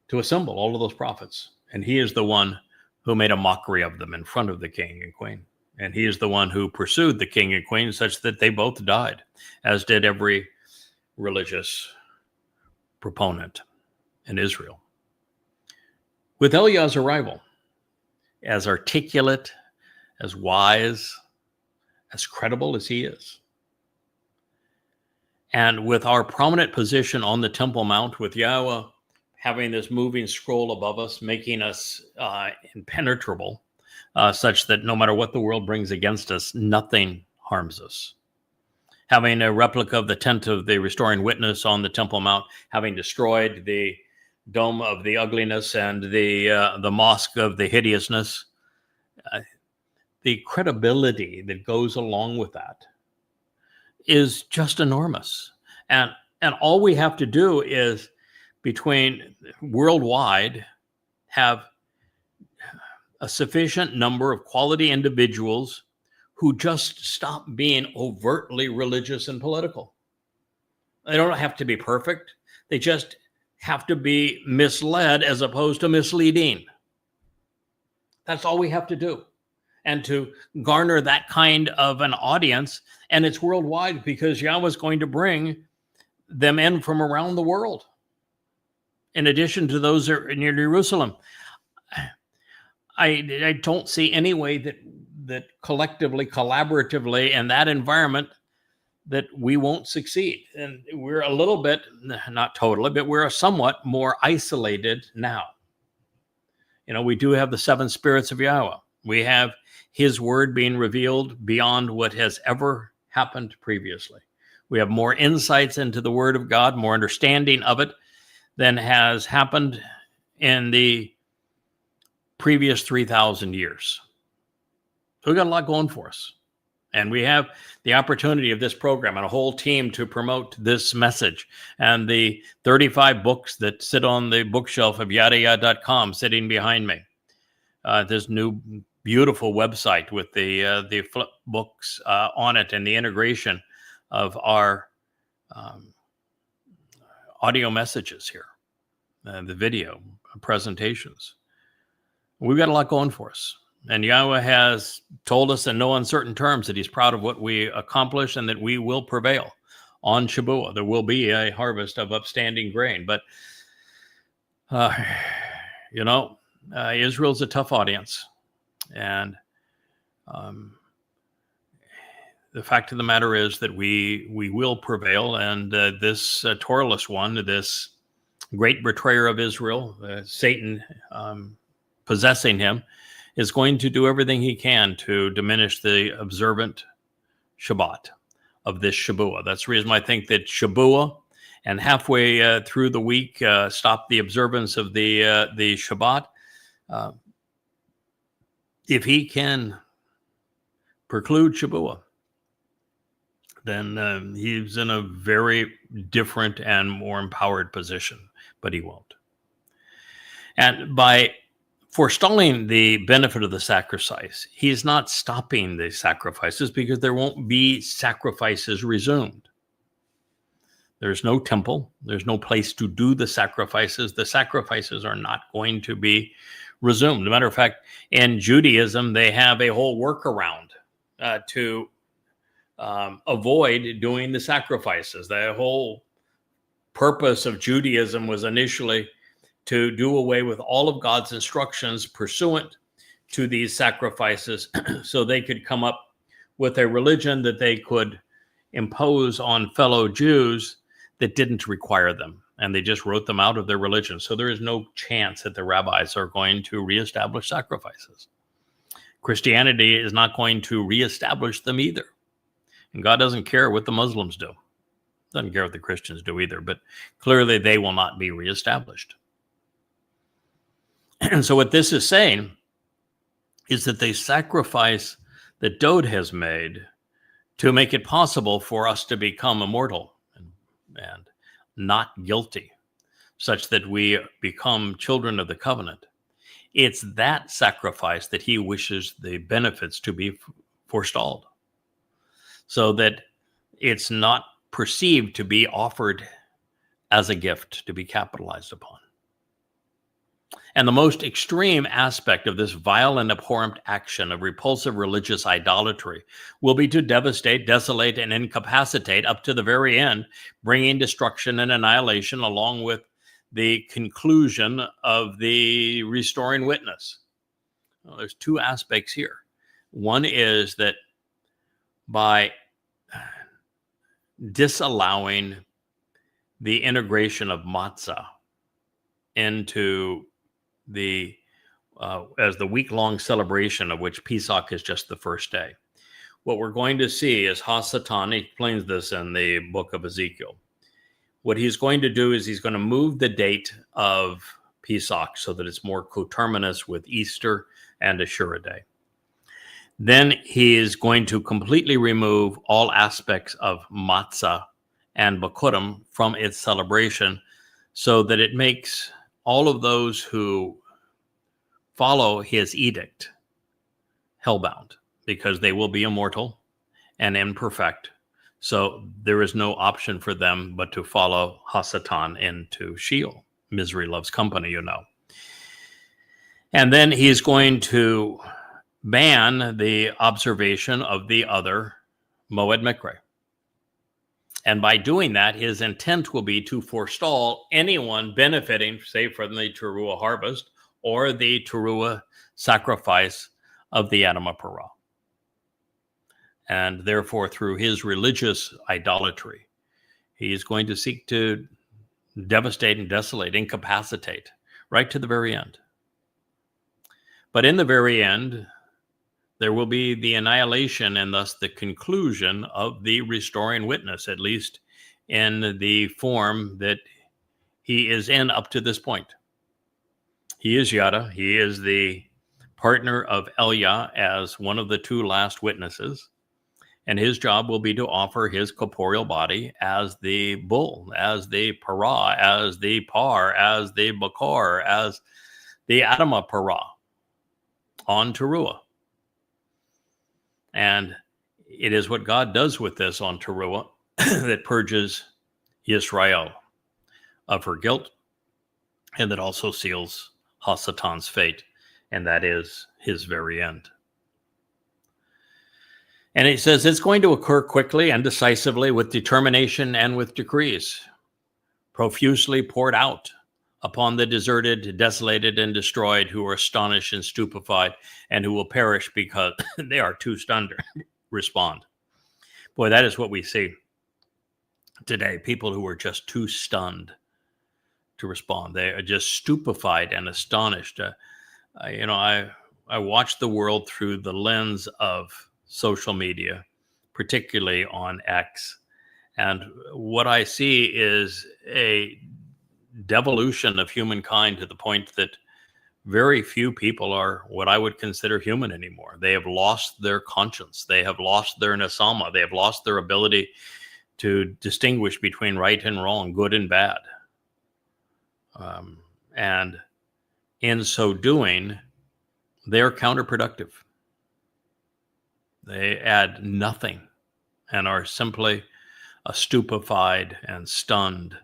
to assemble all of those prophets. And he is the one who made a mockery of them in front of the king and queen. And he is the one who pursued the king and queen such that they both died, as did every religious proponent in Israel. With Eliah's arrival, as articulate, as wise, as credible as he is, and with our prominent position on the Temple Mount, with Yahowah having this moving scroll above us, making us impenetrable, such that no matter what the world brings against us, nothing harms us. Having a replica of the tent of the restoring witness on the Temple Mount, having destroyed the dome of the ugliness and the mosque of the hideousness, the credibility that goes along with that is just enormous. And all we have to do is, between worldwide, have a sufficient number of quality individuals who just stop being overtly religious and political. They don't have to be perfect. They just have to be misled as opposed to misleading. That's all we have to do. And to garner that kind of an audience, and it's worldwide, because Yahweh is going to bring them in from around the world, in addition to those that are near Jerusalem. I don't see any way that collectively, collaboratively, in that environment, that we won't succeed. And we're a little bit, not totally, but we're somewhat more isolated now. You know, we do have the seven spirits of Yahweh. We have his word being revealed beyond what has ever happened previously. We have more insights into the word of God, more understanding of it than has happened in the previous 3,000 years. So we've got a lot going for us. And we have the opportunity of this program and a whole team to promote this message, and the 35 books that sit on the bookshelf of YAHOWAH.com sitting behind me. This new beautiful website with the flip books on it, and the integration of our audio messages here, the video presentations. We've got a lot going for us. And Yahweh has told us in no uncertain terms that he's proud of what we accomplish and that we will prevail on Shabuah. There will be a harvest of upstanding grain. But, Israel's a tough audience. And the fact of the matter is that we will prevail. And this Towrahless one, this great betrayer of Israel, Satan possessing him, is going to do everything he can to diminish the observant Shabbat of this Shabuah. That's the reason why I think that Shabuah and halfway through the week stop the observance of the Shabbat. If he can preclude Shabuah, then he's in a very different and more empowered position, but he won't. And by forestalling the benefit of the sacrifice, he's not stopping the sacrifices, because there won't be sacrifices resumed. There's no temple. There's no place to do the sacrifices. The sacrifices are not going to be resumed. As a matter of fact, in Judaism, they have a whole workaround to avoid doing the sacrifices. The whole purpose of Judaism was initially to do away with all of God's instructions pursuant to these sacrifices, so they could come up with a religion that they could impose on fellow Jews that didn't require them. And they just wrote them out of their religion. So there is no chance that the rabbis are going to reestablish sacrifices. Christianity is not going to reestablish them either. And God doesn't care what the Muslims do. Doesn't care what the Christians do either. But clearly they will not be reestablished. And so what this is saying is that the sacrifice that Dode has made to make it possible for us to become immortal and not guilty, such that we become children of the covenant. It's that sacrifice that he wishes the benefits to be forestalled, so that it's not perceived to be offered as a gift to be capitalized upon. And the most extreme aspect of this vile and abhorrent action of repulsive religious idolatry will be to devastate, desolate, and incapacitate up to the very end, bringing destruction and annihilation along with the conclusion of the restoring witness. Well, there's two aspects here. One is that by disallowing the integration of matzah into the as the week-long celebration of which Pesach is just the first day, what we're going to see is Hasatan. He explains this in the book of Ezekiel. What he's going to do is he's going to move the date of Pesach so that it's more coterminous with Easter and Ashura Day. Then he is going to completely remove all aspects of matzah and bakurim from its celebration, so that it makes all of those who follow his edict hellbound, because they will be immortal and imperfect. So there is no option for them but to follow Hasatan into Sheol. Misery loves company, you know. And then he's going to ban the observation of the other Moed Mikre. And by doing that, his intent will be to forestall anyone benefiting, say, from the Towrah harvest or the Towrah sacrifice of the Adamah Parah. And therefore, through his religious idolatry, he is going to seek to devastate and desolate, incapacitate, right to the very end. But in the very end, there will be the annihilation and thus the conclusion of the restoring witness, at least in the form that he is in up to this point. He is Yada. He is the partner of Elia as one of the two last witnesses. And his job will be to offer his corporeal body as the bull, as the parah, as the par, as the bakar, as the Adamah Parah on Towrah. And it is what God does with this on Towrah that purges Yisrael of her guilt, and that also seals Hasatan's fate, and that is his very end. And it says it's going to occur quickly and decisively, with determination and with decrees, profusely poured out upon the deserted, desolated, and destroyed, who are astonished and stupefied, and who will perish because they are too stunned to respond. Boy, that is what we see today. People who are just too stunned to respond. They are just stupefied and astonished. I watch the world through the lens of social media, particularly on X. And what I see is a devolution of humankind to the point that very few people are what I would consider human anymore. They have lost their conscience. They have lost their nesama. They have lost their ability to distinguish between right and wrong, good and bad. And in so doing, they're counterproductive. They add nothing and are simply stupefied and stunned.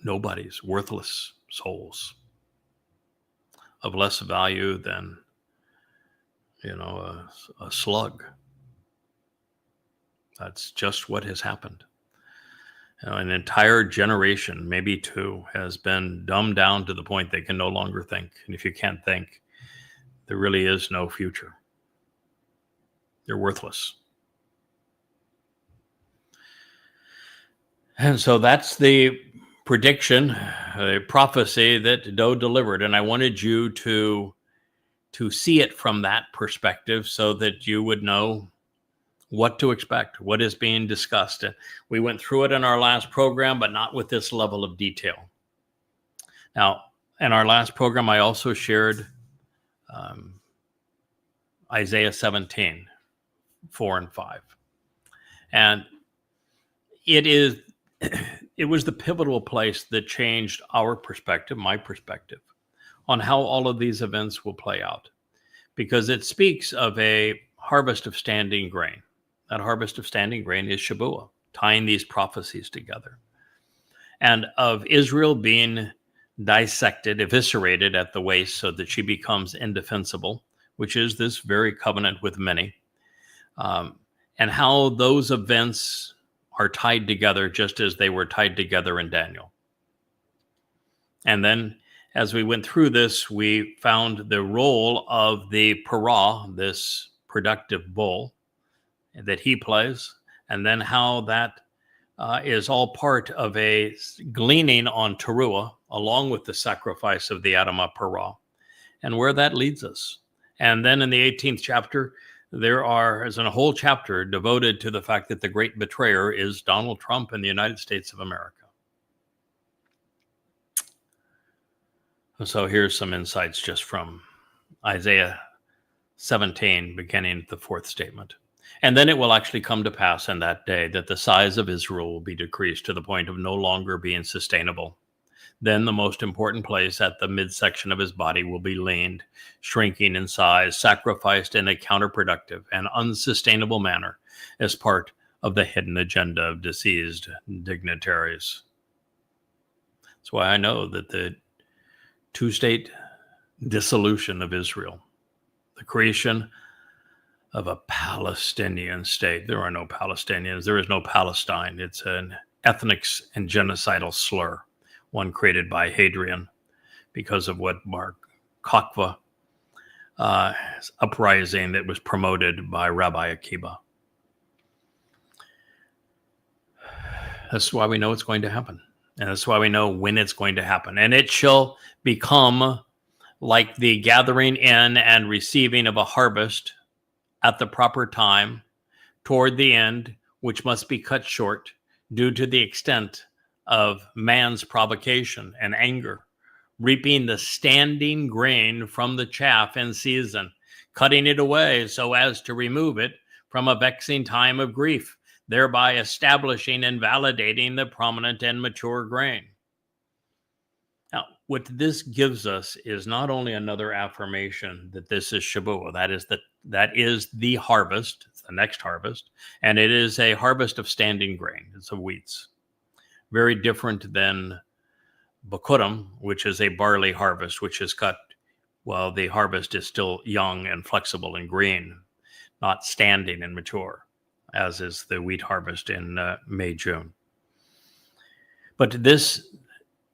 Nobodies, worthless souls of less value than, a slug. That's just what has happened. An entire generation, maybe two, has been dumbed down to the point they can no longer think. And if you can't think, there really is no future. They're worthless. And so that's the prediction, a prophecy that Doe delivered. And I wanted you to see it from that perspective so that you would know what to expect, what is being discussed. And we went through it in our last program, but not with this level of detail. Now, in our last program, I also shared Isaiah 17, 4 and 5. And it was the pivotal place that changed our perspective, my perspective, on how all of these events will play out. Because it speaks of a harvest of standing grain. That harvest of standing grain is Shabuah, tying these prophecies together. And of Israel being dissected, eviscerated at the waist so that she becomes indefensible, which is this very covenant with many. And how those events are tied together just as they were tied together in Daniel. And then as we went through this, we found the role of the parah, this productive bull, that he plays, and then how that is all part of a gleaning on Towrah, along with the sacrifice of the Adamah parah, and where that leads us. And then in the 18th chapter, there is a whole chapter devoted to the fact that the great betrayer is Donald Trump in the United States of America. So here's some insights just from Isaiah 17, beginning the 4th statement. And then it will actually come to pass in that day that the size of Israel will be decreased to the point of no longer being sustainable. Then the most important place at the midsection of his body will be leaned, shrinking in size, sacrificed in a counterproductive and unsustainable manner as part of the hidden agenda of diseased dignitaries. That's why I know that the two-state dissolution of Israel, the creation of a Palestinian state. There are no Palestinians. There is no Palestine. It's an ethnic and genocidal slur, one created by Hadrian because of what Bar Kokhba uprising that was promoted by Rabbi Akiba. That's why we know it's going to happen. And that's why we know when it's going to happen. And it shall become like the gathering in and receiving of a harvest at the proper time toward the end, which must be cut short due to the extent of man's provocation and anger, reaping the standing grain from the chaff in season, cutting it away so as to remove it from a vexing time of grief, thereby establishing and validating the prominent and mature grain. Now, what this gives us is not only another affirmation that this is Shabuah, that is the harvest, it's the next harvest, and it is a harvest of standing grain. It's of wheats. Very different than Bakurim, which is a barley harvest, which is cut while the harvest is still young and flexible and green, not standing and mature, as is the wheat harvest in May, June. But this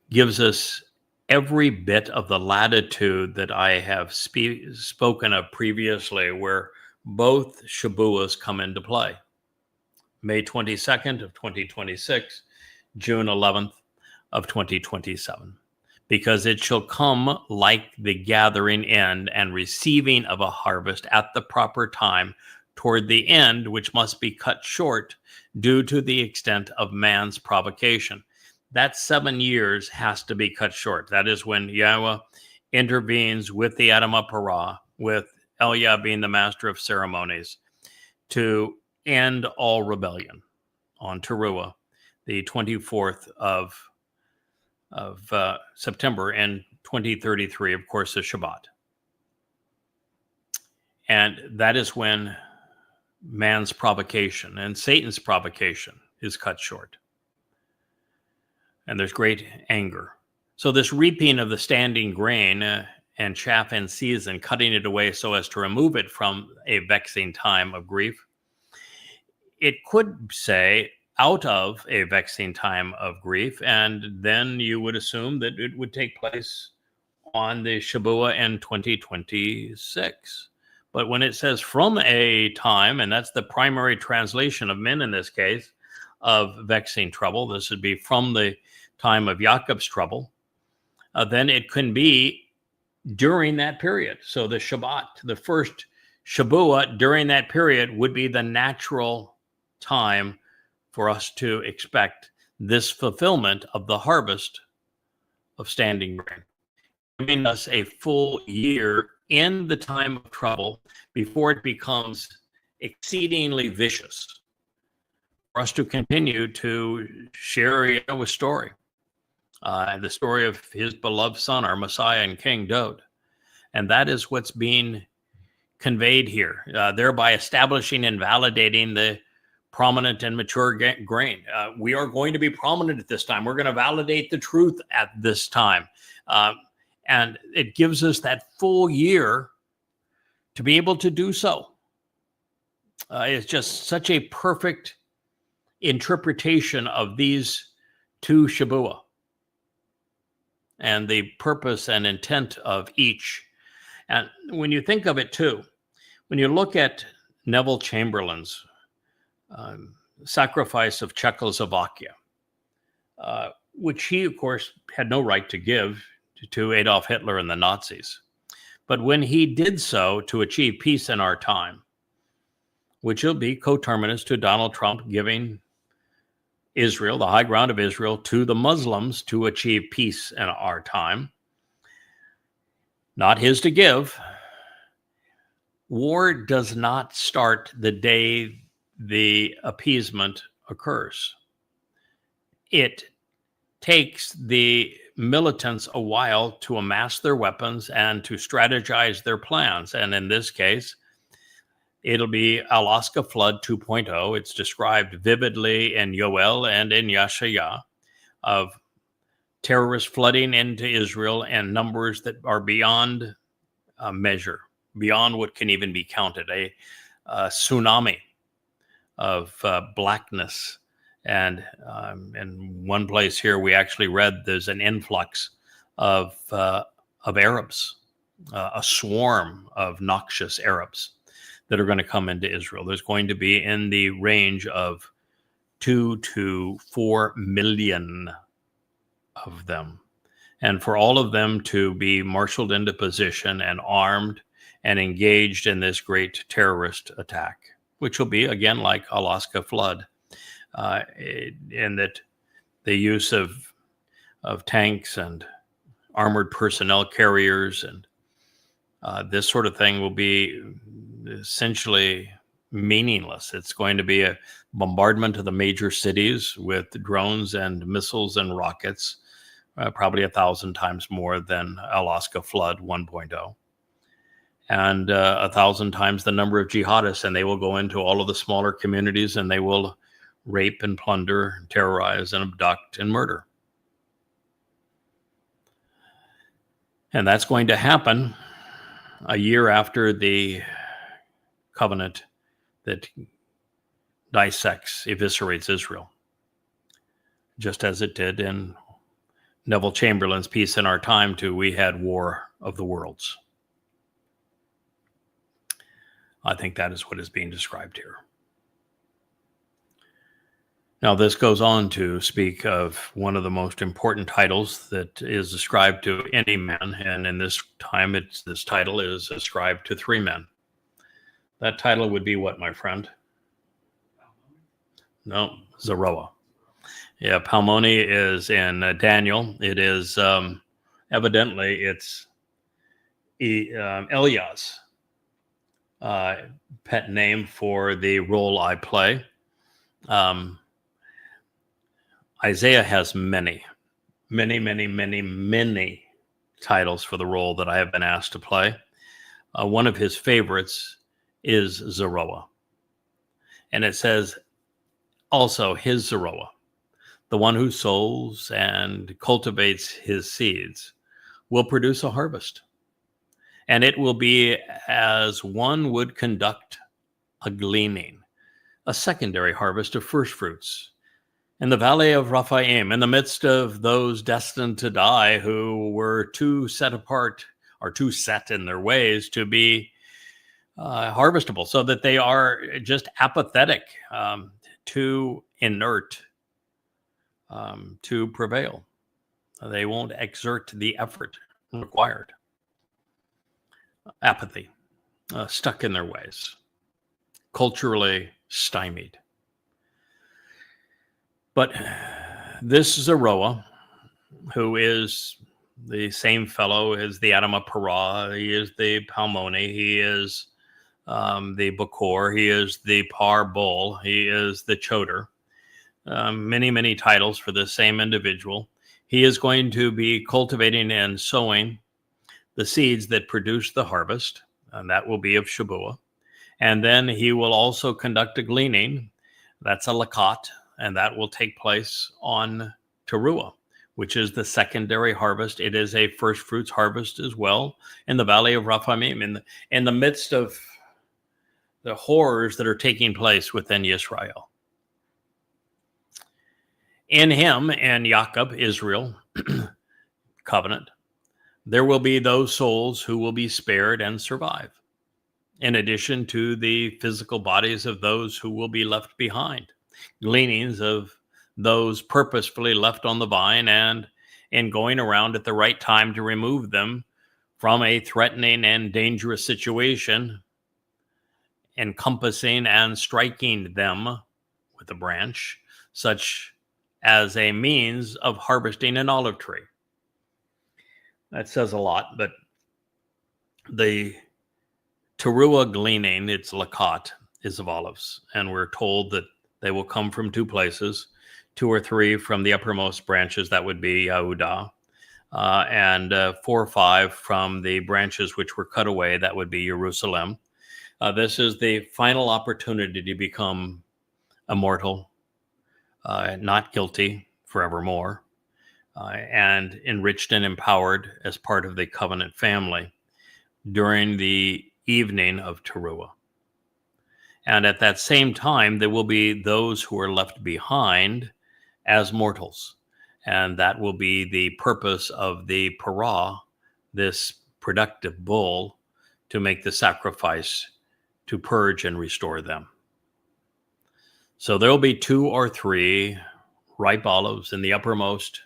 gives us every bit of the latitude that I have spoken of previously, where both Shabuahs come into play. May 22nd of 2026, June 11th of 2027. Because it shall come like the gathering in and receiving of a harvest at the proper time toward the end, which must be cut short due to the extent of man's provocation. That 7 years has to be cut short. That is when Yahweh intervenes with the Adamah parah, with Eliah being the master of ceremonies, to end all rebellion on Towrah, the 24th of September in 2033, of course, the Shabat. And that is when man's provocation and Satan's provocation is cut short. And there's great anger. So this reaping of the standing grain and chaff in season, cutting it away so as to remove it from a vexing time of grief, it could say out of a vexing time of grief, and then you would assume that it would take place on the Shabuah in 2026. But when it says from a time, and that's the primary translation of men in this case, of vexing trouble, this would be from the time of Yaakov's trouble, then it can be during that period. So the Shabbat, the first Shabuah during that period would be the natural time for us to expect this fulfillment of the harvest of standing grain, giving us a full year in the time of trouble before it becomes exceedingly vicious, for us to continue to share Yahowah's story, the story of his beloved son, our Messiah and King David. And that is what's being conveyed here, thereby establishing and validating the prominent and mature grain. We are going to be prominent at this time. We're going to validate the truth at this time. And it gives us that full year to be able to do so. It's just such a perfect interpretation of these two Shabuah and the purpose and intent of each. And when you think of it too, when you look at Neville Chamberlain's sacrifice of Czechoslovakia, which he, of course, had no right to give to Adolf Hitler and the Nazis. But when he did so to achieve peace in our time, which will be coterminous to Donald Trump giving Israel, the high ground of Israel, to the Muslims to achieve peace in our time, not his to give. War does not start the day the appeasement occurs. It takes the militants a while to amass their weapons and to strategize their plans. And in this case, it'll be Alaska Flood 2.0. It's described vividly in Yoel and in Yashaya of terrorists flooding into Israel and numbers that are beyond measure, beyond what can even be counted. A tsunami of blackness. And in one place here, we actually read there's an influx of Arabs, a swarm of noxious Arabs that are going to come into Israel. There's going to be in the range of 2 to 4 million of them. And for all of them to be marshaled into position and armed and engaged in this great terrorist attack, which will be, again, like Alaska Flood, in that the use of tanks and armored personnel carriers and this sort of thing will be essentially meaningless. It's going to be a bombardment of the major cities with drones and missiles and rockets, probably 1,000 times more than Alaska Flood 1.0. And 1,000 times the number of jihadists, and they will go into all of the smaller communities and they will rape and plunder, terrorize and abduct and murder. And that's going to happen a year after the covenant that dissects, eviscerates Israel, just as it did in Neville Chamberlain's Peace in Our Time too. We had War of the Worlds. I think that is what is being described here. Now, this goes on to speak of one of the most important titles that is ascribed to any man, and in this time, this title is ascribed to 3 men. That title would be what, my friend? No, Zeroah. Yeah, Palmoni is in Daniel. It is evidently it's Elias' pet name for the role I play. Isaiah has many titles for the role that I have been asked to play. One of his favorites is Zeroah. And it says also his Zeroah, the one who sows and cultivates his seeds, will produce a harvest. And it will be as one would conduct a gleaning, a secondary harvest of first fruits. In the valley of Rephaim, in the midst of those destined to die who were too set apart or too set in their ways to be harvestable, so that they are just apathetic, too inert to prevail. They won't exert the effort required. Apathy, stuck in their ways, culturally stymied. But this Zeroah, who is the same fellow is the Adamah Parah. He is the Palmoni. He is the Bakor. He is the Par Bull. He is the Choder. Many, many titles for the same individual. He is going to be cultivating and sowing the seeds that produce the harvest, and that will be of Shabuah. And then he will also conduct a gleaning. That's a lakat, and that will take place on Towrah, which is the secondary harvest. It is a first fruits harvest as well in the valley of Raphamim, in the midst of the horrors that are taking place within Israel. In him and Jacob, Israel, covenant, there will be those souls who will be spared and survive, in addition to the physical bodies of those who will be left behind, gleanings of those purposefully left on the vine, and in going around at the right time to remove them from a threatening and dangerous situation, encompassing and striking them with a branch, such as a means of harvesting an olive tree. That says a lot, but the Towrah gleaning, its lakat, is of olives, and we're told that they will come from two places, 2 or 3 from the uppermost branches, that would be Yehudah, and 4 or 5 from the branches which were cut away, that would be Jerusalem. This is the final opportunity to become immortal, not guilty forevermore, and enriched and empowered as part of the covenant family during the evening of Towrah. And at that same time, there will be those who are left behind as mortals. And that will be the purpose of the parah, this productive bull, to make the sacrifice to purge and restore them. So there will be 2 or 3 ripe olives in the uppermost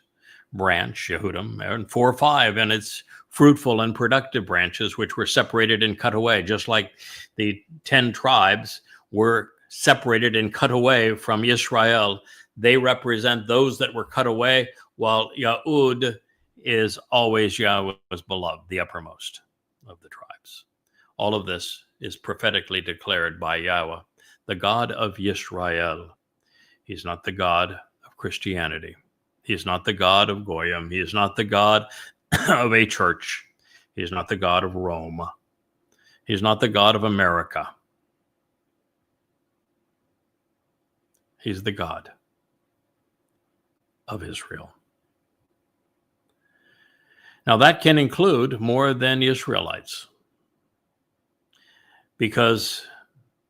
branch, Yehudim, and 4 or 5 in its fruitful and productive branches, which were separated and cut away, just like the 10 tribes were separated and cut away from Israel. They represent those that were cut away, while Yahud is always Yahweh's beloved, the uppermost of the tribes. All of this is prophetically declared by Yahweh, the God of Yisrael. He's not the God of Christianity. He is not the God of Goyim. He is not the God of a church. He is not the God of Rome. He is not the God of America. He's the God of Israel. Now that can include more than Israelites, because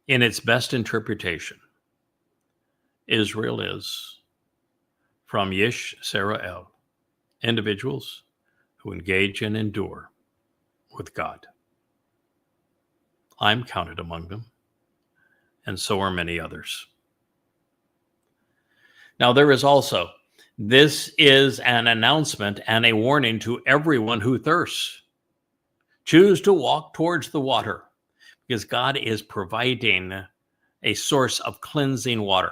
in its best interpretation, Israel is from Yisrael, individuals who engage and endure with God. I'm counted among them, and so are many others. Now there is also, this is an announcement and a warning to everyone who thirsts. Choose to walk towards the water, because God is providing a source of cleansing water.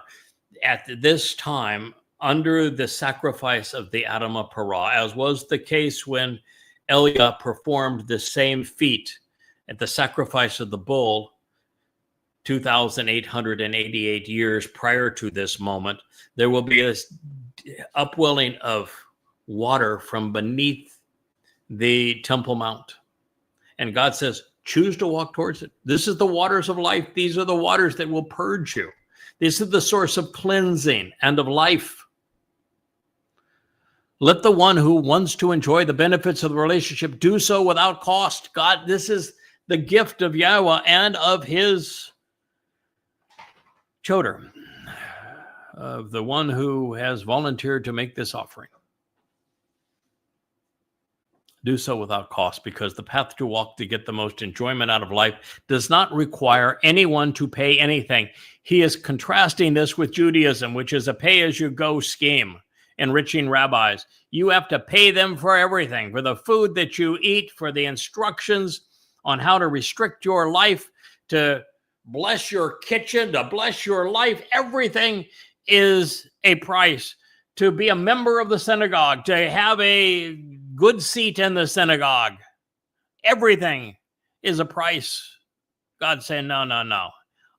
At this time, under the sacrifice of the Adamah Parah, as was the case when Eliah performed the same feat at the sacrifice of the bull 2,888 years prior to this moment, there will be this upwelling of water from beneath the Temple Mount. And God says, choose to walk towards it. This is the waters of life. These are the waters that will purge you. This is the source of cleansing and of life. Let the one who wants to enjoy the benefits of the relationship do so without cost. God, this is the gift of Yahweh and of his choder, of the one who has volunteered to make this offering. Do so without cost, because the path to walk to get the most enjoyment out of life does not require anyone to pay anything. He is contrasting this with Judaism, which is a pay-as-you-go scheme. Enriching rabbis, you have to pay them for everything, for the food that you eat, for the instructions on how to restrict your life, to bless your kitchen, to bless your life. Everything is a price. To be a member of the synagogue, to have a good seat in the synagogue. Everything is a price. God's saying, no, no, no.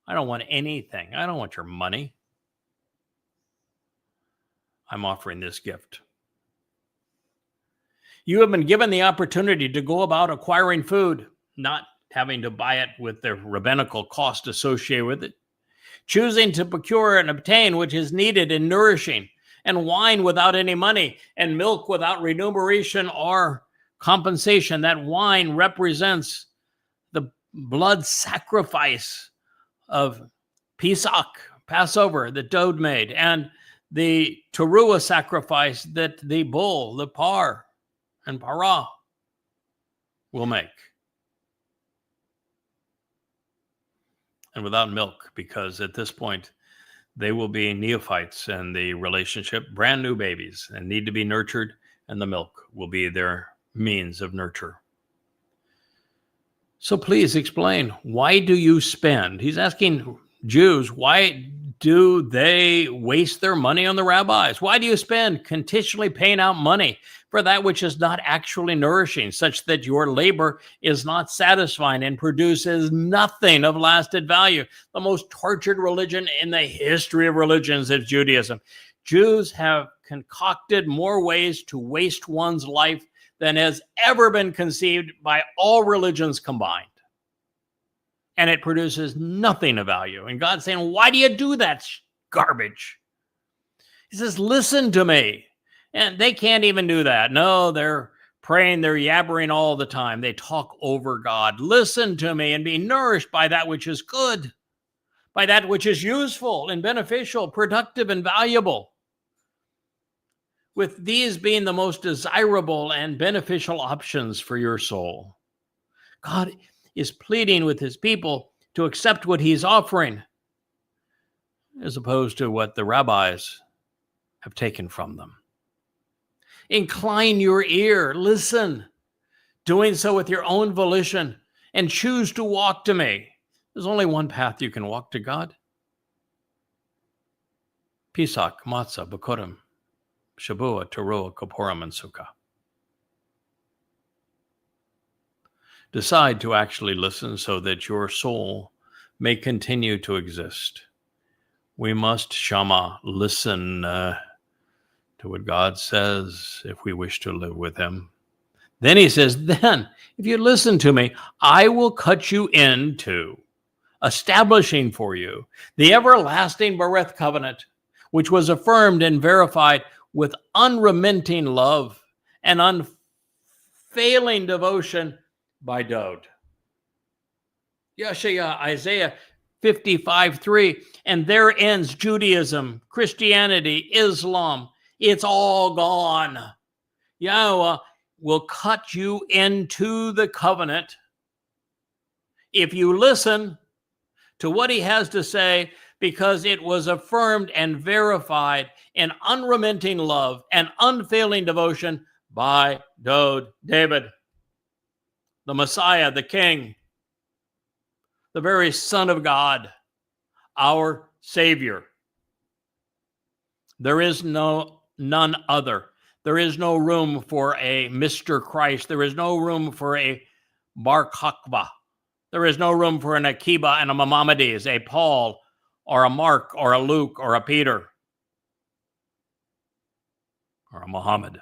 I don't want anything. I don't want your money. I'm offering this gift. You have been given the opportunity to go about acquiring food, not having to buy it with the rabbinical cost associated with it, choosing to procure and obtain which is needed and nourishing, and wine without any money, and milk without remuneration or compensation. That wine represents the blood sacrifice of Pesach, Passover, that Dode made, and the Towrah sacrifice that the bull, the par, and parah will make. And without milk, because at this point, they will be neophytes in the relationship, brand new babies, and need to be nurtured, and the milk will be their means of nurture. So please explain, why do you spend? He's asking Jews, why do they waste their money on the rabbis? Why do you spend continually paying out money for that which is not actually nourishing, such that your labor is not satisfying and produces nothing of lasting value? The most tortured religion in the history of religions is Judaism. Jews have concocted more ways to waste one's life than has ever been conceived by all religions combined. And it produces nothing of value. And God's saying, why do you do that garbage? He says, listen to me. And they can't even do that. No, they're praying, they're yabbering all the time. They talk over God. Listen to me and be nourished by that which is good, by that which is useful and beneficial, productive and valuable, with these being the most desirable and beneficial options for your soul. God is pleading with his people to accept what he's offering, as opposed to what the rabbis have taken from them. Incline your ear, listen, doing so with your own volition, and choose to walk to me. There's only one path you can walk to God. Pesach, Matzah, Bikurim, Shabuah, Teruah, Kippurim, and Sukkah. Decide to actually listen so that your soul may continue to exist. We must, Shama, listen to what God says if we wish to live with him. Then he says, then, if you listen to me, I will cut you into establishing for you the everlasting Berith covenant, which was affirmed and verified with unremitting love and unfailing devotion by Dode. Yeshaya, Isaiah 55:3, and there ends Judaism, Christianity, Islam. It's all gone. Yahweh will cut you into the covenant if you listen to what he has to say, because it was affirmed and verified in unremitting love and unfailing devotion by Dode David, the Messiah, the King, the very Son of God, our Savior. There is none other. There is no room for a Mr. Christ. There is no room for a Bar Kokhba. There is no room for an Akiba and a Maimonides, a Paul or a Mark or a Luke or a Peter or a Muhammad.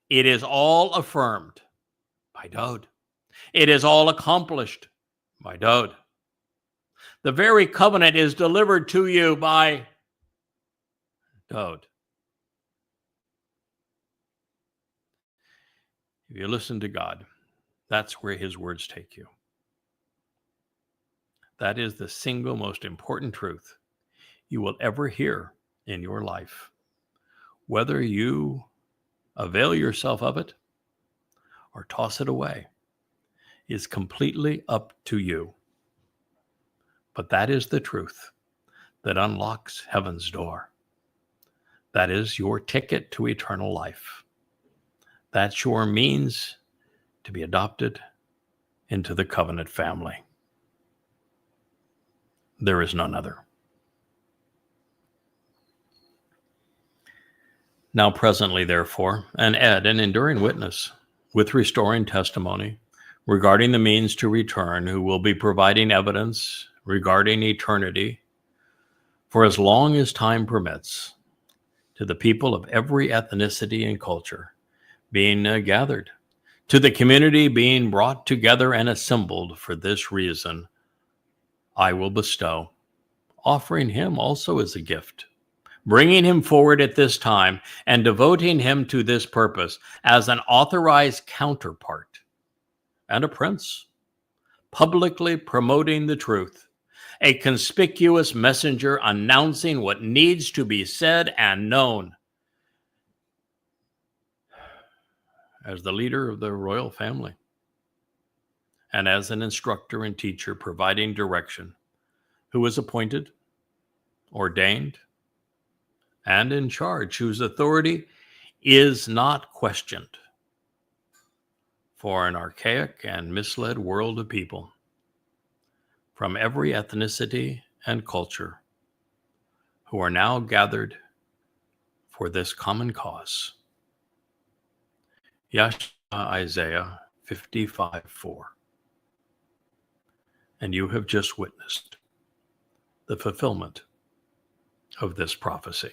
It is all affirmed by Dode. It is all accomplished by Dode. The very covenant is delivered to you by Dode. If you listen to God, that's where his words take you. That is the single most important truth you will ever hear in your life. Whether you avail yourself of it or toss it away is completely up to you. But that is the truth that unlocks heaven's door. That is your ticket to eternal life. That's your means to be adopted into the covenant family. There is none other. Now presently, therefore, an enduring witness with restoring testimony regarding the means to return, who will be providing evidence regarding eternity for as long as time permits, to the people of every ethnicity and culture being gathered, to the community being brought together and assembled for this reason, I will bestow, offering him also as a gift, bringing him forward at this time and devoting him to this purpose as an authorized counterpart and a prince, publicly promoting the truth, a conspicuous messenger announcing what needs to be said and known. As the leader of the royal family, and as an instructor and teacher providing direction, who is appointed, ordained, and in charge, whose authority is not questioned, for an archaic and misled world of people from every ethnicity and culture who are now gathered for this common cause. Isaiah 55:4. And you have just witnessed the fulfillment of this prophecy.